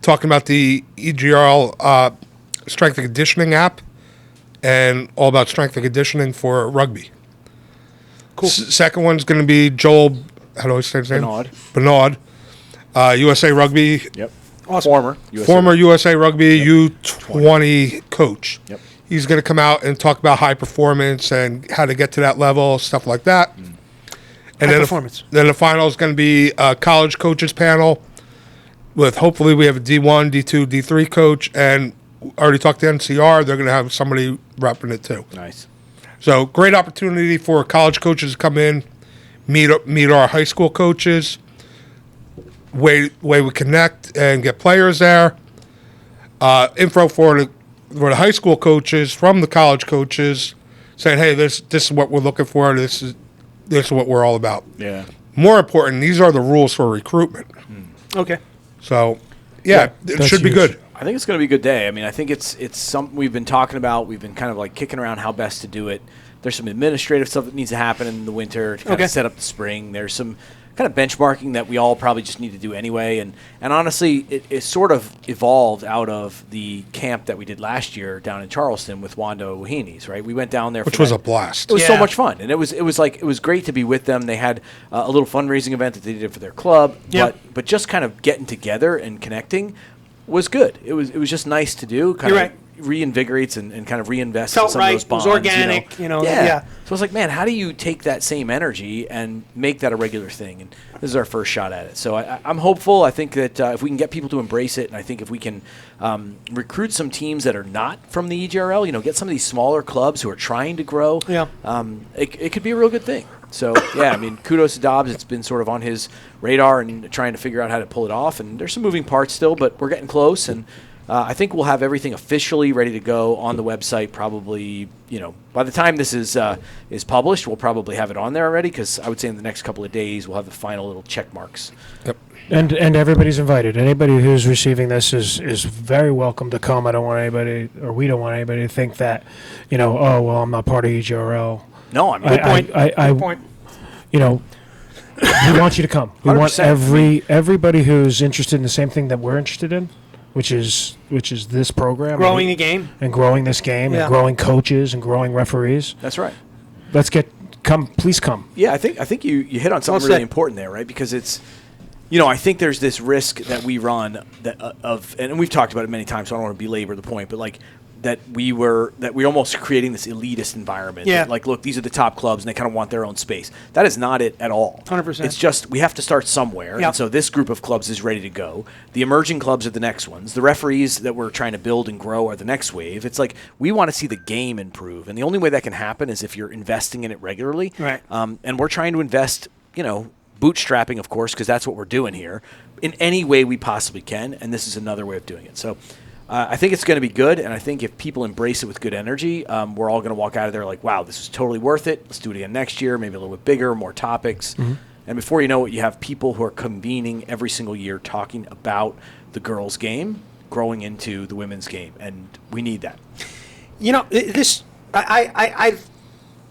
talking about the EGRL strength and conditioning app and all about strength and conditioning for rugby. Cool. Second one's going to be Joel, how do I say his name? Bernard, USA Rugby, Yep. Awesome. former USA Rugby U20 coach. Yep. He's going to come out and talk about high performance and how to get to that level, stuff like that. And High then performance. then the final is going to be a college coaches panel with hopefully we have a D1, D2, D3 coach, and already talked to NCR. They're going to have somebody repping it too. Nice. So great opportunity for college coaches to come in, meet our high school coaches, way we connect and get players there. Info for the high school coaches from the college coaches, saying, hey, this is what we're looking for. This is what we're all about. Yeah. More important, these are the rules for recruitment. Okay. So, yeah it that's should be huge. good. I think it's going to be a good day. I mean, I think it's something we've been talking about. We've been kind of like kicking around how best to do it. There's some administrative stuff that needs to happen in the winter to kind Okay. of set up the spring. There's some kind of benchmarking that we all probably just need to do anyway. And honestly, it sort of evolved out of the camp that we did last year down in Charleston with Wando Wahines, right? We went down there. Which for was that. a blast. It was so Yeah. much fun, and it was great to be with them. They had a little fundraising event that they did for their club, Yep. but just kind of getting together and connecting was good. It was just nice to do. Kind You're of right. reinvigorates and kind of reinvests Felt in some right. of those It was bonds. organic, yeah. Yeah. So I was like, man, how do you take that same energy and make that a regular thing? And this is our first shot at it. So I'm hopeful. I think that if we can get people to embrace it, and I think if we can recruit some teams that are not from the EGRL, get some of these smaller clubs who are trying to grow, Yeah. it could be a real good thing. So, yeah, I mean, kudos to Dobbs. It's been sort of on his radar and trying to figure out how to pull it off. And there's some moving parts still, but we're getting close. And I think we'll have everything officially ready to go on the website probably, by the time this is published, we'll probably have it on there already, because I would say in the next couple of days we'll have the final little check marks. Yep. And everybody's invited. Anybody who's receiving this is very welcome to come. I don't want anybody, or we don't want anybody to think that, oh, well, I'm not part of EGRL. No, I mean, Good point. We want you to come. We want 100%. everybody who's interested in the same thing that we're interested in, which is this program, Growing the game. and growing this game, Yeah. and growing coaches and growing referees. that's right. Please come. Yeah, I think you hit on something Well really said. important there, right? Because it's, I think there's this risk that we run and we've talked about it many times, so I don't want to belabor the point, but like that we're almost creating this elitist environment. Yeah. That, like, look, these are the top clubs and they kind of want their own space. That is not it at all. 100%. It's just we have to start somewhere. Yep. And so this group of clubs is ready to go. The emerging clubs are the next ones. The referees that we're trying to build and grow are the next wave. It's like we want to see the game improve. And the only way that can happen is if you're investing in it regularly. Right. And we're trying to invest, bootstrapping, of course, because that's what we're doing here, in any way we possibly can, and this is another way of doing it. So I think it's going to be good, and I think if people embrace it with good energy, we're all going to walk out of there like, wow, this is totally worth it. Let's do it again next year, maybe a little bit bigger, more topics. Mm-hmm. And before you know it, you have people who are convening every single year talking about the girls' game growing into the women's game, and we need that.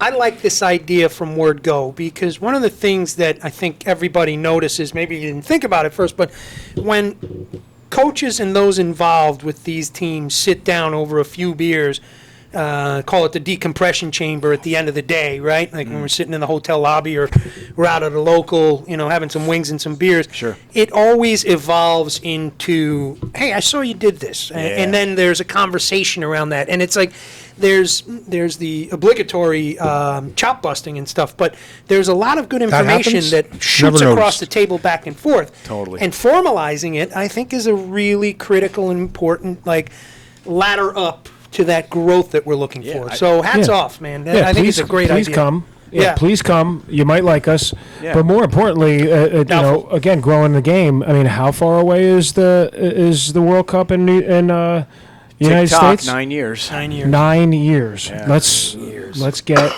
I like this idea from word go, because one of the things that I think everybody notices, maybe you didn't think about it first, but when coaches and those involved with these teams sit down over a few beers, call it the decompression chamber at the end of the day, right? Like when we're sitting in the hotel lobby or we're out at a local, having some wings and some beers. Sure. It always evolves into, hey, I saw you did this. And then there's a conversation around that. And it's like there's the obligatory chop busting and stuff, but there's a lot of good information happens? that shoots Never across noticed. the table back and forth. Totally. And formalizing it, I think, is a really critical and important, ladder up to that growth that we're looking Yeah, for. So hats Yeah. off, man. I think it's a great idea. Please come. Yeah. Please come. You might like us, Yeah. but more importantly, again, growing the game. I mean, how far away is the World Cup in United TikTok, States? 9 years. 9 years. 9 years. Yeah. Let's get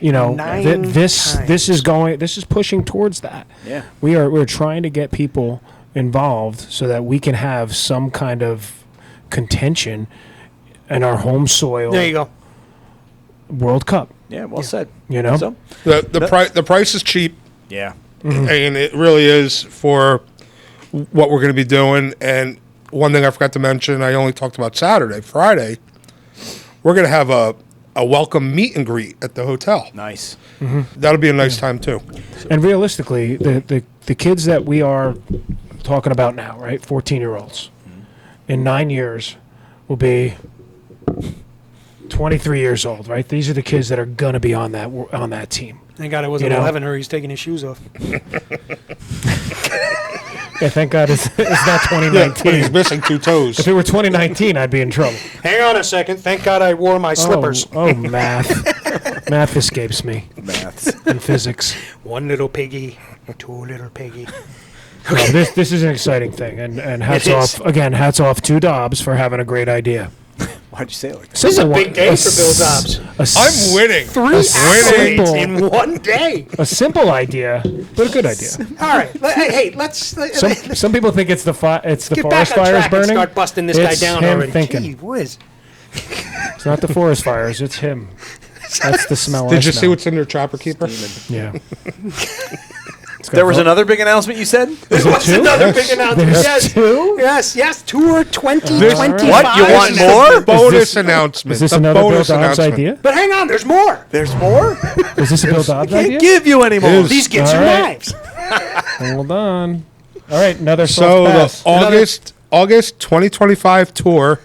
Nine this times. this is pushing towards that. Yeah. We're trying to get people involved so that we can have some kind of contention in our home soil. There you go. World Cup. Yeah, well said. So The price is cheap, Yeah. and it really is for what we're going to be doing. And one thing I forgot to mention, I only talked about Friday, we're going to have a welcome meet and greet at the hotel. Nice. That'll be a nice time too. And realistically, the kids that we are talking about now, right, 14-year-olds, in 9 years will be 23 years old, right? These are the kids that are gonna be on that team. Thank God it wasn't 11 or he's taking his shoes off. Yeah, thank God it's not But 2019. he's missing two toes. If it were 2019, I'd be in trouble. Hang on a second. Thank God I wore my slippers. Oh, math. Math escapes me. Maths. And physics. One little piggy, two little piggy. Well, this is an exciting thing, and hats It is. off again. Hats off to Dobbs for having a great idea. Why'd you say it like that? This is a big day for Bill Dobbs. I'm winning. 3 Winning. accolades in one day. A simple idea, but a good idea. All right. Hey, let's Some people think it's the get back forest on fires track and burning. start busting this guy It's down him already. thinking. Gee whiz. It's not the forest fires, it's him. That's the smell. I Did you see smell. what's in your trapper keeper? Yeah. There was another big announcement you said? What's two? another big announcement? There's Yes. two? Yes. Tour 2025. What? You want more? Bonus announcement. Is this The another Bill bonus Dobbs announcement. idea? But hang on, there's more. There's more? Is this a Bill Dobbs Can't idea? give you any more. Is- These kids All are right. knives. Hold on. All right, another So soft the pass. August 2025 tour,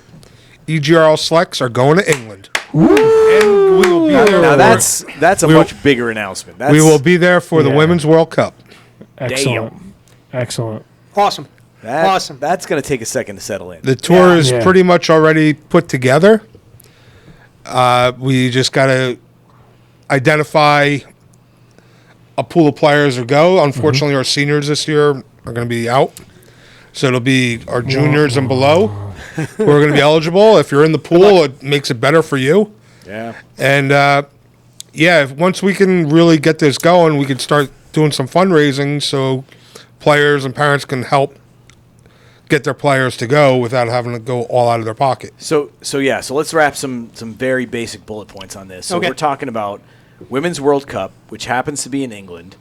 EGRL Selects are going to England. And we will be there. Now for- that's a We will- much bigger announcement. That's, we will be there for the Yeah. Women's World Cup. Excellent. Excellent. Awesome. Awesome. That's going to take a second to settle in. The tour Yeah. is Yeah. pretty much already put together. We just got to identify a pool of players to go. Unfortunately, our seniors this year are going to be out. So it'll be our juniors and below. who are going to be eligible. If you're in the pool, it makes it better for you. Yeah. And, once we can really get this going, we can start doing some fundraising so players and parents can help get their players to go without having to go all out of their pocket. So let's wrap some very basic bullet points on this. So Okay. we're talking about Women's World Cup, which happens to be in England,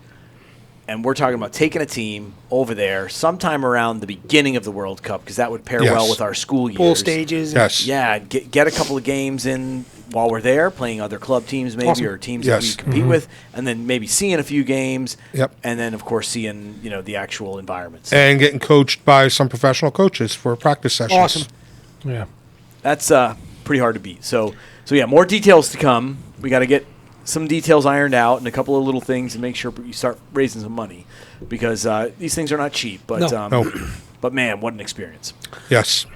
and we're talking about taking a team over there sometime around the beginning of the World Cup, because that would pair Yes. well with our school years. Pool stages. Yes. Yeah, get a couple of games in while we're there, playing other club teams maybe, Awesome. or teams Yes. that we compete with, and then maybe seeing a few games. Yep. And then, of course, seeing the actual environments. And getting coached by some professional coaches for practice sessions. Awesome. Yeah. That's pretty hard to beat. So yeah, more details to come. We got to get some details ironed out and a couple of little things and make sure you start raising some money, because these things are not cheap. But No. but man, what an experience! Yes.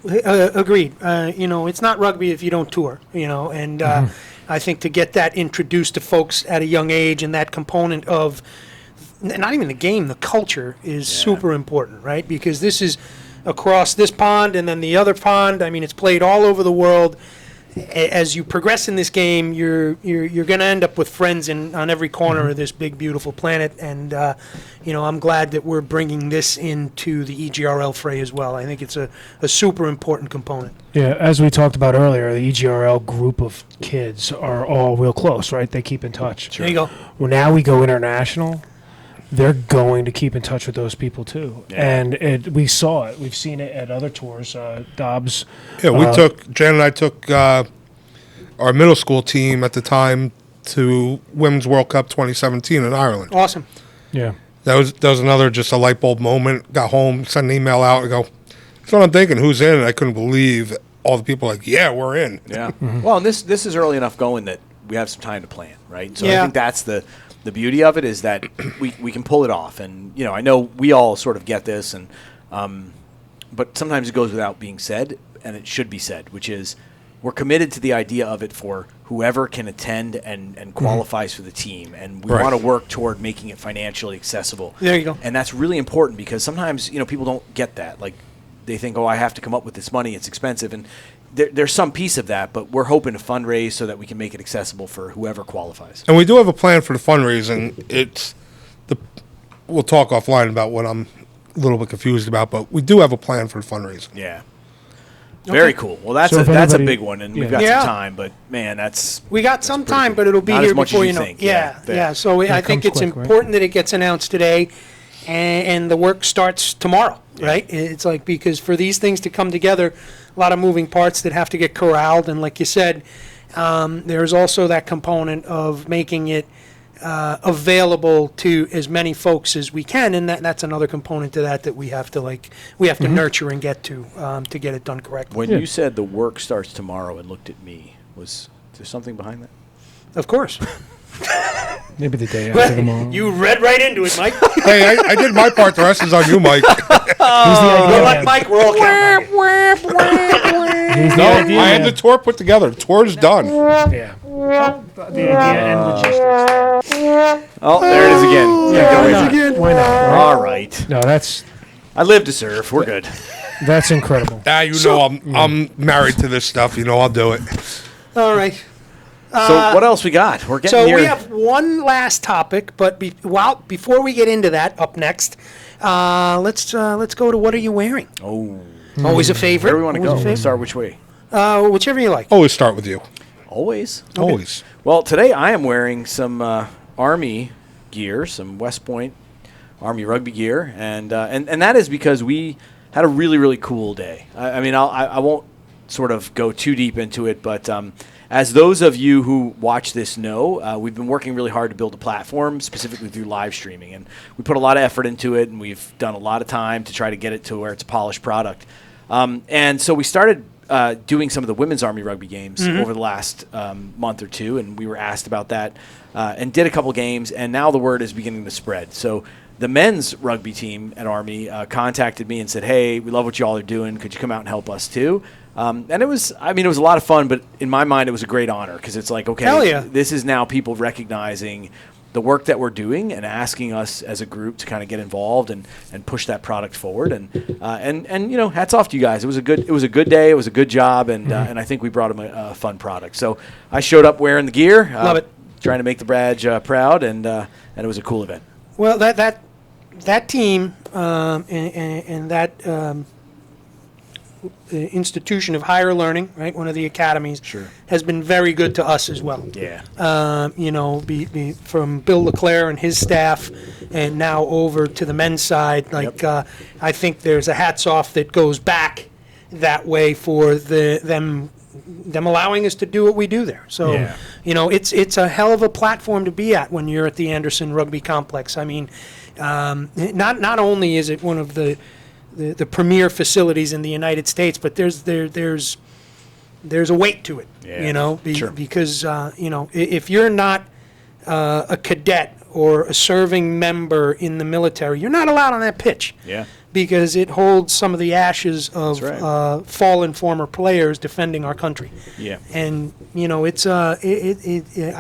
Agreed. It's not rugby if you don't tour, and I think to get that introduced to folks at a young age, and that component of not even the game, the culture is super important, right? Because this is across this pond and then the other pond. I mean, it's played all over the world. As you progress in this game, you're going to end up with friends on every corner of this big, beautiful planet. And, I'm glad that we're bringing this into the EGRL fray as well. I think it's a super important component. Yeah, as we talked about earlier, the EGRL group of kids are all real close, right? They keep in touch. There you go. Well, now we go international. They're going to keep in touch with those people too, and we saw it. We've seen it at other tours. Dobbs. Yeah, Jen and I took our middle school team at the time to Women's World Cup 2017 in Ireland. Awesome. Yeah. That was another just a light bulb moment. Got home, sent an email out, and go, that's what I'm thinking, who's in? And I couldn't believe all the people like, yeah, we're in. Yeah. Well, and this is early enough going that we have some time to plan, right? So I Yeah. think that's the beauty of it, is that we can pull it off. And I know we all sort of get this, and but sometimes it goes without being said, and it should be said, which is we're committed to the idea of it for whoever can attend and qualifies for the team, and we Right. want to work toward making it financially accessible. There you go. And that's really important, because sometimes people don't get that. Like, they think, I have to come up with this money, it's expensive, and there's some piece of that, but we're hoping to fundraise so that we can make it accessible for whoever qualifies. And we do have a plan for the fundraising. We'll talk offline about what I'm a little bit confused about, but we do have a plan for the fundraising. Yeah. Very cool. Well, that's So if that's a anybody- big one, and we've yeah. got Yeah. some time, but man, We got some pretty time, cool. but it'll be Not here as much as before you you know. think. Yeah, Yeah, fair. yeah. So I think comes it's quick, right? important that it gets announced today, and the work starts tomorrow, right? It's like, because for these things to come together, a lot of moving parts that have to get corralled, and like you said, there's also that component of making it available to as many folks as we can, and that's another component to that we have to nurture and get to get it done correctly. when Yeah. you said the work starts tomorrow and looked at me, was there something behind that? Of course. Maybe the day after tomorrow. You read right into it, Mike. Hey, I did my part. The rest is on you, Mike. He's the idea We're like man. Mike, we're all counting on you. He's the No, idea I had man. the tour put together. The tour's done. Yeah. The idea and logistics. Oh, there it is again. Yeah, why not? Why not? right? All right. No, that's I live to serve. We're good. incredible. I'm married to this stuff. I'll do it. All right. So what else we got? We're getting So near. we have one last topic, but before we get into that, up next, let's go to what are you wearing? Oh, Always a favorite. where do we want to Always a go? favorite. Start which way? Whichever you like. Always start with you. Always. Always. Well, today I am wearing some Army gear, some West Point Army rugby gear, and that is because we had a really, really cool day. I mean, I won't sort of go too deep into it, but as those of you who watch this know, we've been working really hard to build a platform, specifically through live streaming, and we put a lot of effort into it, and we've done a lot of time to try to get it to where it's a polished product. And so we started doing some of the women's Army rugby games over the last month or two, and we were asked about that and did a couple games, and now the word is beginning to spread. So the men's rugby team at Army contacted me and said, hey, we love what you all are doing. Could you come out and help us too? And it was a lot of fun, but in my mind, it was a great honor, because it's like, Hell okay, yeah. this is now people recognizing the work that we're doing and asking us as a group to kind of get involved and push that product forward. And hats off to you guys. It was a good day. It was a good job, and I think we brought them a fun product. So I showed up wearing the gear. Love it. Trying to make the badge proud, and it was a cool event. Well, that team and that institution of higher learning, right, one of the academies, has been very good to us as well. Yeah. From Bill LeClaire and his staff, and now over to the men's side, I think there's a hats off that goes back that way for them allowing us to do what we do there. So, it's a hell of a platform to be at when you're at the Anderson Rugby Complex. I mean, not only is it one of the premier facilities in the United States, but there's a weight to it, because if you're not a cadet or a serving member in the military, you're not allowed on that pitch. Yeah. Because it holds some of the ashes of fallen former players defending our country. Yeah. And it's I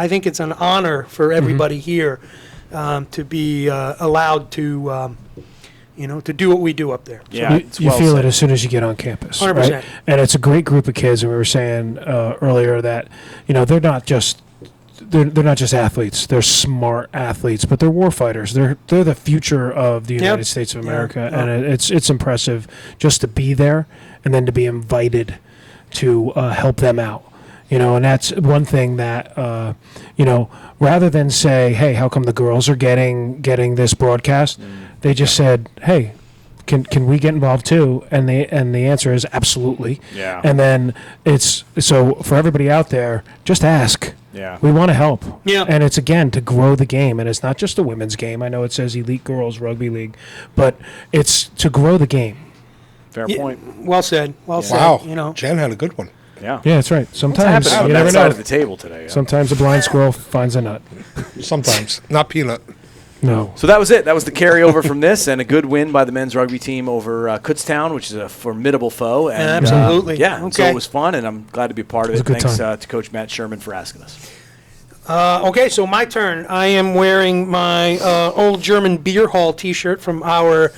think it's an honor for everybody here to be allowed to to do what we do up there. Yeah, you feel it as soon as you get on campus. 100%. Right? And it's a great group of kids. And we were saying earlier that they're not just athletes. They're smart athletes, but they're war fighters. They're the future of the United States of America, and it's impressive just to be there and then to be invited to help them out. And that's one thing that rather than say, "Hey, how come the girls are getting this broadcast?" They just said, "Hey, can we get involved too?" And the answer is absolutely. Yeah. And then it's so for everybody out there, just ask. Yeah. We want to help. Yeah. And it's, again, to grow the game. And it's not just a women's game. I know it says Elite Girls Rugby League, but it's to grow the game. Fair point. Well said. Well said. Wow. Jen had a good one. Yeah. Yeah, that's right. Sometimes What's happening you on never that side know. of the table today? Yeah. Sometimes a blind squirrel finds a nut. Sometimes. Not peanut. No. So that was it. That was the carryover from this, and a good win by the men's rugby team over Kutztown, which is a formidable foe. And, Absolutely. So it was fun, and I'm glad to be part of it. a good Thanks time. to Coach Matt Sherman for asking us. Okay, so my turn. I am wearing my old German beer hall T-shirt from our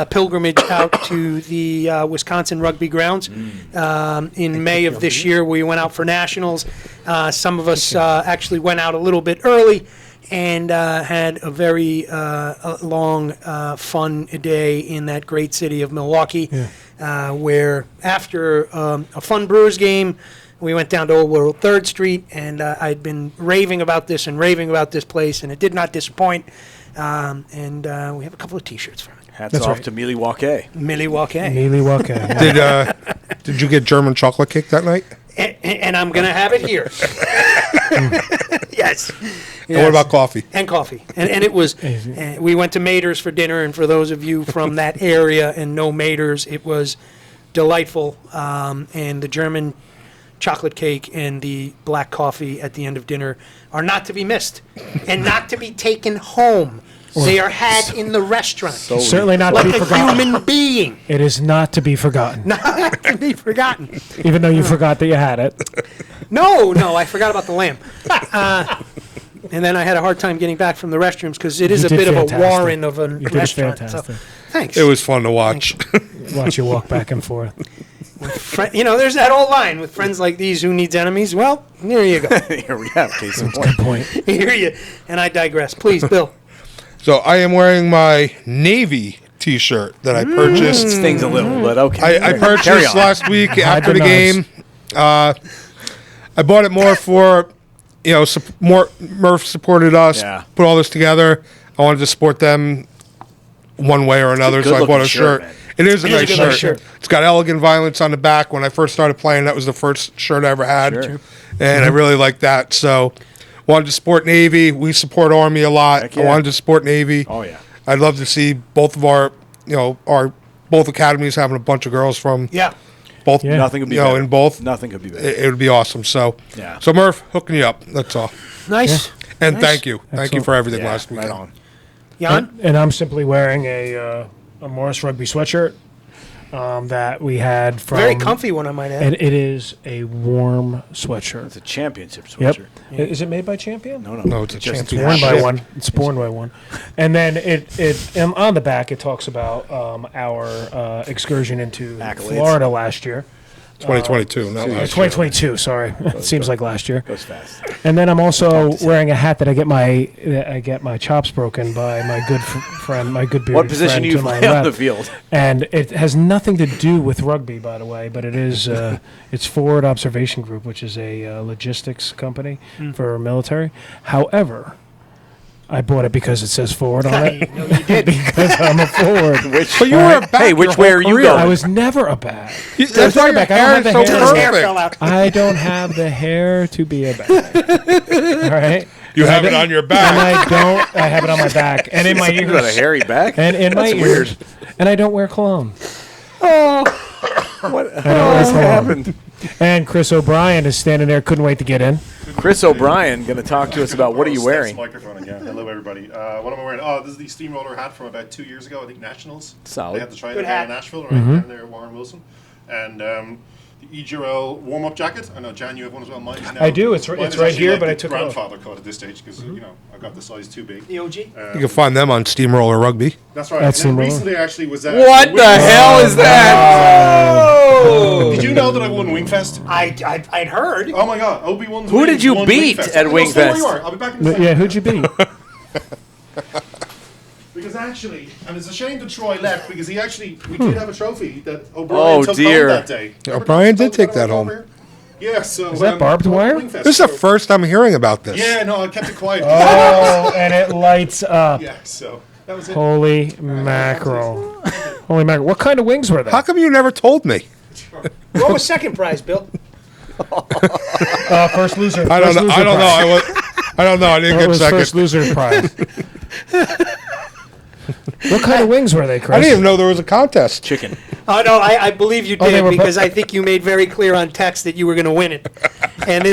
pilgrimage out to the Wisconsin rugby grounds. In May of this year, we went out for nationals. Some of us actually went out a little bit early and had a very long, fun day in that great city of Milwaukee, where after a fun Brewers game, we went down to Old World 3rd Street, and I'd been raving about this place, and it did not disappoint. And we have a couple of T-shirts from it. Hats off to Milwaukee. Milwaukee. Milwaukee. Did you get German chocolate cake that night? And I'm going to have it here. Yes. And what about coffee? And coffee. And it was, we went to Mater's for dinner, and for those of you from that area and know Mater's, it was delightful. And the German chocolate cake and the black coffee at the end of dinner are not to be missed and not to be taken home. They are had in the restaurant. Certainly not like to be a forgotten. human being. It is not to be forgotten. Not to be forgotten. Even though you forgot that you had it. No, I forgot about the lamb. And then I had a hard time getting back from the restrooms because it is a bit of a warren of a restaurant. Fantastic. So, thanks. It was fun to watch. Watch you walk back and forth. There's that old line with friends like these, who needs enemies? Well, there you go. Here we have case in Good point. point. Here you. And I digress. Please, Bill. So I am wearing my Navy T-shirt that I purchased. Stings a little, but okay. I Carry purchased on. last week after the the game. I bought it more for, Murph supported us, put all this together. I wanted to support them one way or another, so I bought a shirt. Man. It is a nice good shirt. It's got elegant violence on the back. When I first started playing, that was the first shirt I ever had, and I really like that. So wanted to support Navy. We support Army a lot. Heck yeah. I wanted to support Navy. Oh, yeah. I'd love to see both of our both academies having a bunch of girls from both. Yeah. Nothing could be better. In both. Nothing could be better. It would be awesome. So So Murph, hooking you up. That's all. Nice. And Nice. thank you. Thank you for everything last week. Right on. Jan? And I'm simply wearing a Morris Rugby sweatshirt. that we had from. Very comfy one, I might add. And it is a warm sweatshirt. It's a championship Yep. sweatshirt. Is it made by Champion? No, it's a just champion. Worn by one. It's worn by one. And then on the back, it talks about our excursion into Accolades. Florida last year. 2022, not last year. 2022, sorry. It seems like last year. Goes fast. And then I'm also wearing a hat that I get my chops broken by my good friend, my good bearded What position friend do you to my play on the left. field? And it has nothing to do with rugby, by the way, but it is it's Forward Observation Group, which is a logistics company for military. However, I bought it because it says forward on it. No, you did. Because I'm a forward. But you were a back. Hey, which way are you going? I was never a back. That's not why a your back. I hair don't is have so the hair. His hair fell perfect. out. I don't have the hair to be a back. All right. You have it on your And back. I don't. I have it on my back and in my You got a ears hairy back? and in my That's ears. weird. And I don't wear cologne. What I don't wear cologne. happened? And Chris O'Brien is standing there, couldn't wait to get in. Chris O'Brien going to talk to us about what are you wearing? Microphone again. Hello, everybody. What am I wearing? Oh, this is the Steamroller hat from about 2 years ago. I think Nationals. Solid. They had to try it Good down hat. in Nashville, right down there, Warren Wilson, and the EGRL warm-up jacket. I know Jan, you have one as well. Mine's now, I do. It's mine right is here, actually like but the I took it off. grandfather cut at this stage because you know I got the size too big. The OG? You can find them on Steamroller Rugby. That's right. That's And then Steamroller. recently, actually, was What the hell is that? Did you know that I won Wingfest? I'd heard. Oh my God, Obi-Wan's Who did wings you won beat Wingfest. at No, stay where you Wingfest? are. I'll be back in a second. Yeah, who'd you beat? Because actually, and it's a shame that Troy left because we did have a trophy that O'Brien Oh, took dear. home that day. Remember O'Brien that did take I that went home. over here? Yeah, so. Is that barbed wire? Wingfest, This is the so- first I'm hearing about this. Yeah, no, I kept it quiet. Oh, and it lights up. Yeah, so that was it. Holy mackerel. Holy mackerel. What kind of wings were they? How come you never told me? What was second prize, Bill? First loser. I don't First know. loser I don't know. prize. I don't know. I didn't What get was first second. loser prize? What kind of wings were they, Chris? I didn't even know there was a contest. Chicken. Oh, no, I believe you they did were because I think you made very clear on text that you were going to win it. And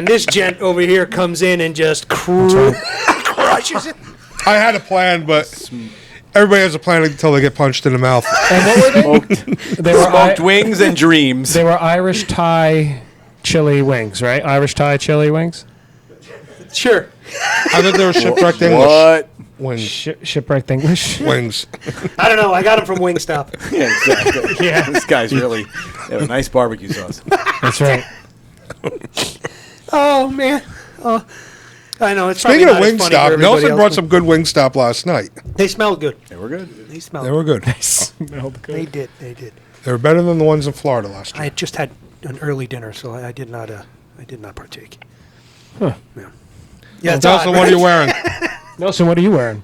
this gent over here comes in and just crushes it. I had a plan, but everybody has a plan until they get punched in the mouth. And what were they? They were, Smoked wings and dreams. they were Irish Thai chili wings, right? Irish Thai chili wings? Sure. I thought they were shipwrecked English What? wings. Shipwrecked English? Wings. I don't know. I got him from Wingstop. Yeah, exactly. Yeah. This guy's really they have a nice barbecue sauce. That's right. Oh, man. Oh, I know. It's Speaking of probably not as funny for Wingstop, everybody Nelson else, brought but some good Wingstop last night. They smelled good. They were good. They smelled They were good. Smelled They good. did. They did. They were better than the ones in Florida last I year. had just had an early dinner, so I did not partake. Huh. Yeah. Yeah, it's Nelson, odd, what are you right? wearing? Nelson, what are you wearing?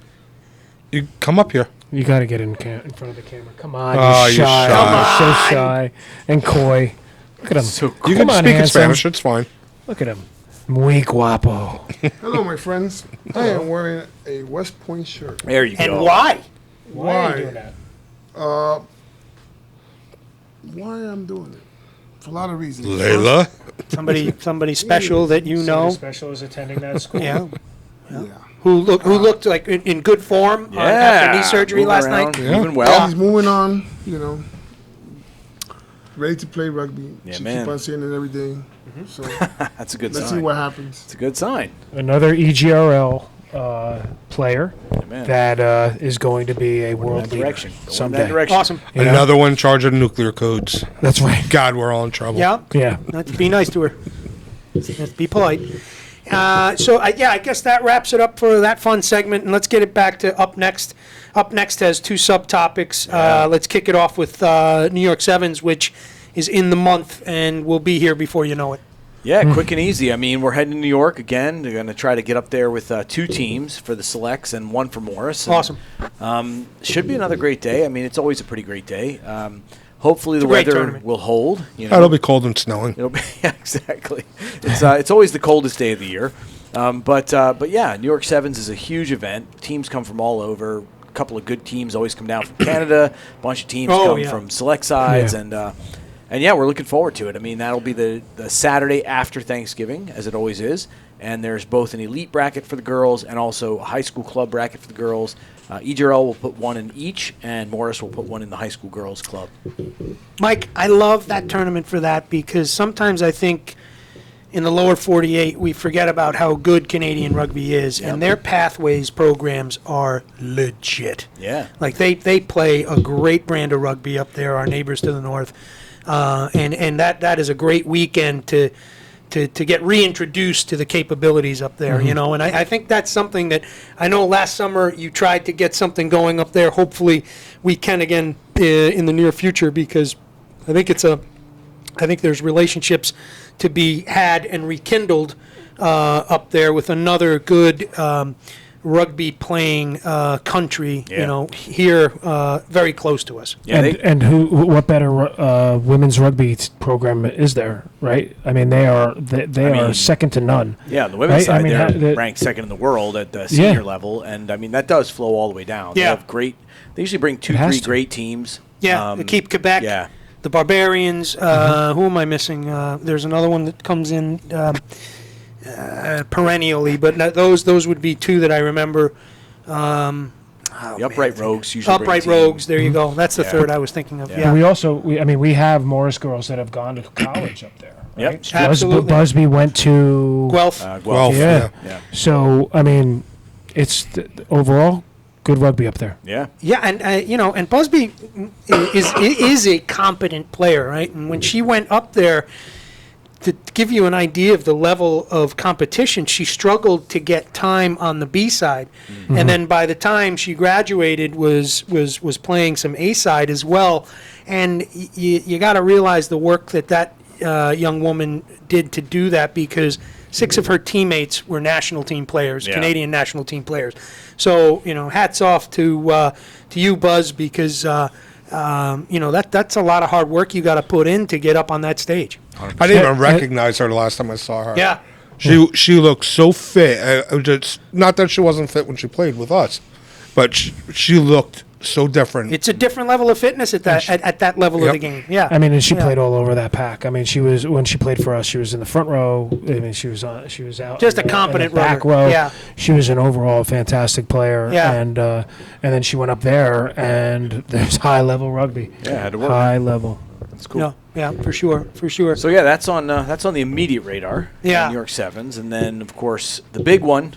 You come up here. You got to get in front of the camera. Come on, Oh, you're you're shy. shy. You're so shy and coy. Look at him. So You cool. can Come on, speak in handsome. Spanish. It's fine. Look at him. Muy guapo. Hello, my friends. I am wearing a West Point shirt. There you And go. why? Why are you doing that? Why I'm doing it? For a lot of reasons. Layla. Somebody special that you know. Special is attending that school. Yeah. Yeah. Who looked like in good form Yeah. after knee surgery Moving last around, night. Yeah. Moving well. He's moving on, you know. Ready to play rugby. Yeah, She man. keep on saying it every day. So That's a good let's see sign. what happens. It's a good sign. Another EGRL player Man. that is going to be a Go in world that leader direction. Go in someday. that direction. Awesome. You know? Another one charged with nuclear codes. That's right. God, we're all in trouble. Yeah. Yeah. Let's be nice to her. Let's be polite. I guess that wraps it up for that fun segment, and let's get it back to Up Next. Up Next has two subtopics. Let's kick it off with New York Sevens, which is in the month and will be here before you know it. Yeah, quick and easy. I mean, we're heading to New York again. They're going to try to get up there with two teams for the Selects and one for Morris. And, Awesome. Should be another great day. I mean, it's always a pretty great day. Hopefully the a great weather tournament. will hold. You know, It'll be cold and snowing. It'll be yeah, exactly. It's always the coldest day of the year, but yeah, New York Sevens is a huge event. Teams come from all over. A couple of good teams always come down from Canada. A bunch of teams come from select sides, Yeah. and yeah, we're looking forward to it. I mean, that'll be the Saturday after Thanksgiving, as it always is, and there's both an elite bracket for the girls and also a high school club bracket for the girls. EGRL will put one in each, and Morris will put one in the high school girls club. Mike, I love that tournament for that because sometimes I think in the lower 48 we forget about how good Canadian rugby is, and their pathways programs are legit. Yeah. Like they play a great brand of rugby up there, our neighbors to the north, and that is a great weekend to get reintroduced to the capabilities up there, you know. And I think that's something that I know last summer you tried to get something going up there. Hopefully we can again in the near future, because I think there's relationships to be had and rekindled up there with another good rugby playing country, you know, here very close to us. Yeah, what better women's rugby program is there, right? I mean, they are second to none. Yeah, the women's right? side, they're ranked ranked second in the world at the senior level, and I mean that does flow all the way down. They have great. They usually bring 2-3 great teams. Yeah, they keep Quebec. Yeah. The Barbarians. Who am I missing? There's another one that comes in perennially, but those would be two that I remember. The Upright Rogues usually. Upright Rogues. There you go. That's the third I was thinking of. Yeah. And we have Morris girls that have gone to college up there. Right? Yep. Absolutely. Busby went to Guelph. Guelph, Yeah. Yeah. So I mean, it's overall good rugby up there. Yeah. Yeah, and you know, and Busby is a competent player, right? And when she went up there, to give you an idea of the level of competition, she struggled to get time on the B side, and then by the time she graduated, was playing some A side as well. And you got to realize the work that young woman did to do that, because 6 of her teammates were national team players, Canadian national team players. So, you know, hats off to you, Buzz, because you know, that's a lot of hard work you got to put in to get up on that stage. I didn't even recognize her the last time I saw her. Yeah. She looked so fit. Just not that she wasn't fit when she played with us, but she looked so different. It's a different level of fitness at that level of the game. Yeah. I mean, and she played all over that pack. I mean, when she played for us, she was in the front row. I mean, she was out just in a competent in the back runner. row. Yeah. She was an overall fantastic player. Yeah. And then she went up there, and there's high level rugby. Yeah, had to work. High level. That's cool. Yeah. Yeah, for sure. So yeah, that's on the immediate radar. Yeah. New York Sevens, and then of course the big one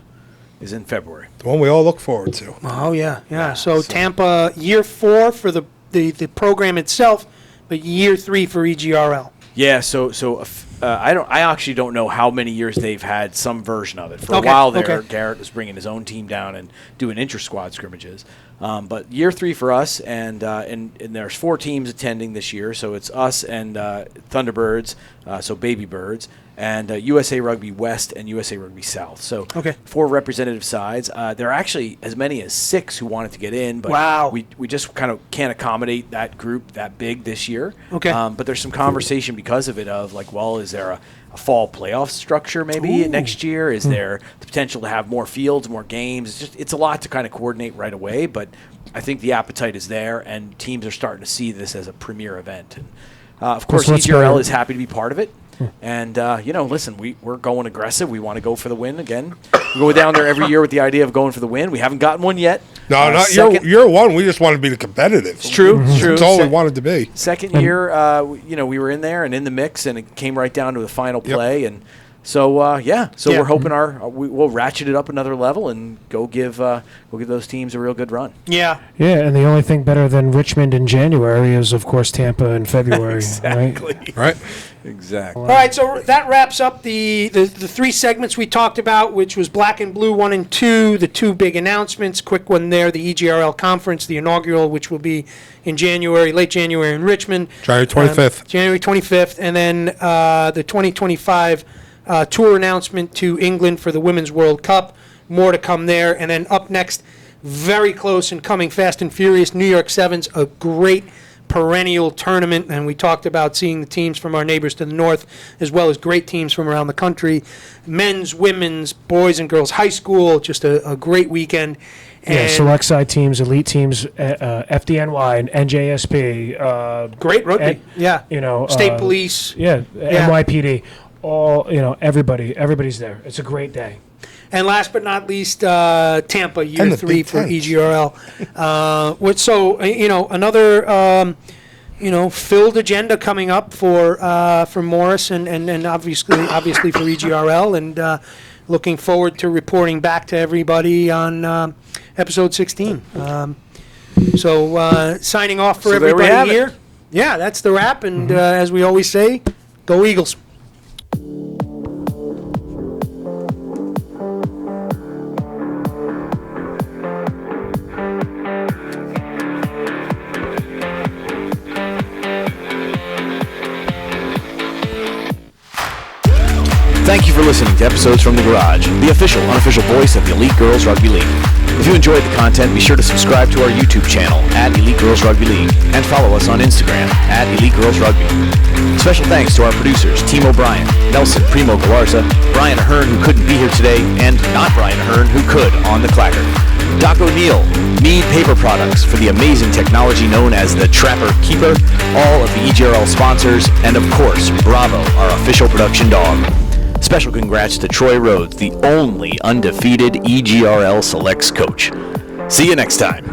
is in February. The one we all look forward to. Oh yeah. So Tampa, year 4 for the program itself, but year 3 for EGRL. Yeah. So I actually don't know how many years they've had some version of it. For a while there, Garrett was bringing his own team down and doing inter-squad scrimmages. But year 3 for us, and there's 4 teams attending this year. So it's us and Thunderbirds, so Baby Birds, and USA Rugby West and USA Rugby South. So 4 representative sides. There are actually as many as 6 who wanted to get in, but we just kind of can't accommodate that group that big this year. But there's some conversation because of it of like, well, is there a fall playoff structure maybe next year? Is there the potential to have more fields, more games? It's a lot to kind of coordinate right away, but I think the appetite is there, and teams are starting to see this as a premier event. And of course, EGRL is happy to be part of it. And, you know, listen, we're going aggressive. We want to go for the win again. We go down there every year with the idea of going for the win. We haven't gotten one yet. No, not year 1. We just wanted to be competitive. It's true. It's true. That's all we wanted to be. Second year, you know, we were in there and in the mix, and it came right down to the final play. And so, we're hoping we'll ratchet it up another level and go give those teams a real good run. Yeah. Yeah, and the only thing better than Richmond in January is, of course, Tampa in February. Exactly. Right? Exactly. All right, so that wraps up the 3 segments we talked about, which was Black and Blue 1 and 2, the 2 big announcements. Quick one there, the EGRL conference, the inaugural, which will be in January, late January in Richmond. January 25th. January 25th, and then the 2025 tour announcement to England for the Women's World Cup. More to come there. And then up next, very close and coming fast and furious, New York Sevens, a great perennial tournament, and we talked about seeing the teams from our neighbors to the north, as well as great teams from around the country, men's, women's, boys and girls high school, just a great weekend. And select side teams, elite teams, FDNY, and NJSP. Great rugby, You know, state police. NYPD. everybody's there. It's a great day. And last but not least, Tampa, year And the 3 Big for Ten. EGRL. Another filled agenda coming up for Morris and obviously for EGRL, and looking forward to reporting back to everybody on episode 16. Signing off for So there we have everybody it. here. Yeah, that's the wrap, and as we always say, go Eagles. Thank you for listening to Episodes from the Garage, the official, unofficial voice of the Elite Girls Rugby League. If you enjoyed the content, be sure to subscribe to our YouTube channel at Elite Girls Rugby League and follow us on Instagram at Elite Girls Rugby. Special thanks to our producers, Team O'Brien, Nelson Primo Galarza, Brian Ahern, who couldn't be here today, and not Brian Ahern, who could on the clacker. Doc O'Neill, Mead Paper Products for the amazing technology known as the Trapper Keeper, all of the EGRL sponsors, and of course, Bravo, our official production dog. Special congrats to Troy Rhodes, the only undefeated EGRL Selects coach. See you next time.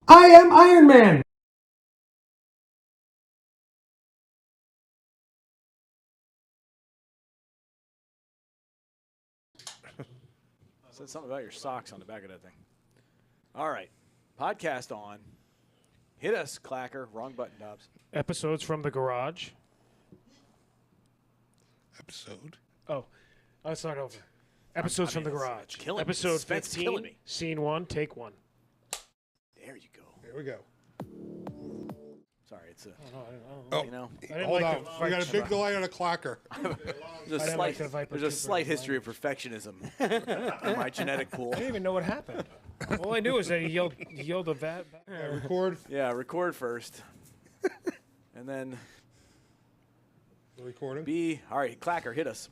I am Iron Man. Said something about your socks on the back of that thing. All right. Podcast on. Hit us, Clacker. Wrong button, Dobbs. Episodes from the garage. Episode. Oh, I'll start over. Episodes from the garage. killing me. Episode Suspense is 15, killing me. scene 1, take 1. There you go. Here we go. Sorry, it's a, Oh, you know, hold like on. the We got a Viper. big delay on a clacker. there's a didn't slight, like the Viper there's a Cooper slight line. history of perfectionism in my genetic pool. I didn't even know what happened. All I knew is that he yelled a vat. Record. Yeah, record first. And then Recording. all right, Clacker, hit us.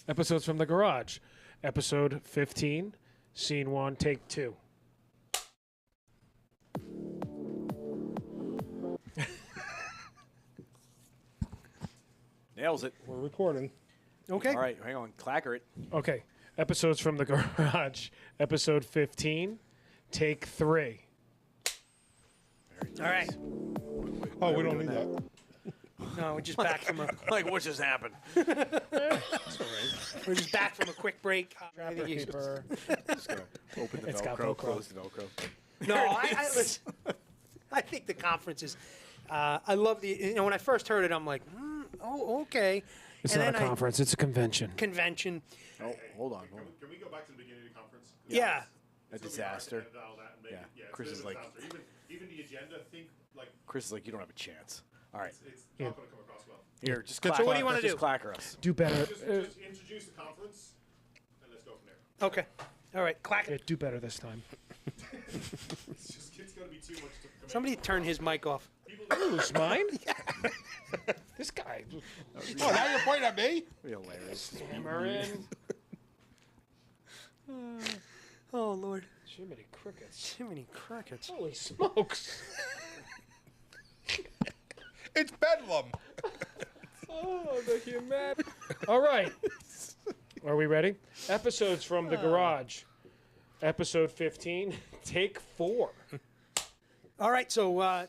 Episodes from the garage. Episode 15, scene 1, take 2. Nails it. We're recording. Okay. All right, hang on. Clacker it. Okay. Episodes from the garage. Episode 15, take 3. All right. Oh, we don't need that. No, we're just back from a Like, what just happened? we're just back from a quick break. Trapper Keeper. Open the It's got Velcro, Velcro. close the Velcro. No, listen, I think the conference is. I love when I first heard it, I'm like, oh, okay. It's And not a then conference, it's a convention. Convention. Oh, hold on. Can we go back to the beginning of the conference? Yeah. A disaster. Yeah. Yeah, Chris it's is a bit like- of a disaster. Even the agenda, Chris is like, you don't have a chance. All right. it's not going to come across well. Here, just So clacker. what do you wanna Just do? clacker us. Do better. Just introduce the conference, and let's go from there. Okay. All right. Clack it. Do better this time. It's going to be too much to come Somebody turn his mic off. Lose mine? This guy. Oh, now you're pointing at me? Be hilarious. Hammer in. Oh Lord. Jiminy crickets. Jiminy crickets. Holy smokes. It's Bedlam. Oh, the human. All right. Are we ready? Episodes from the garage. Episode 15, take 4. All right. So.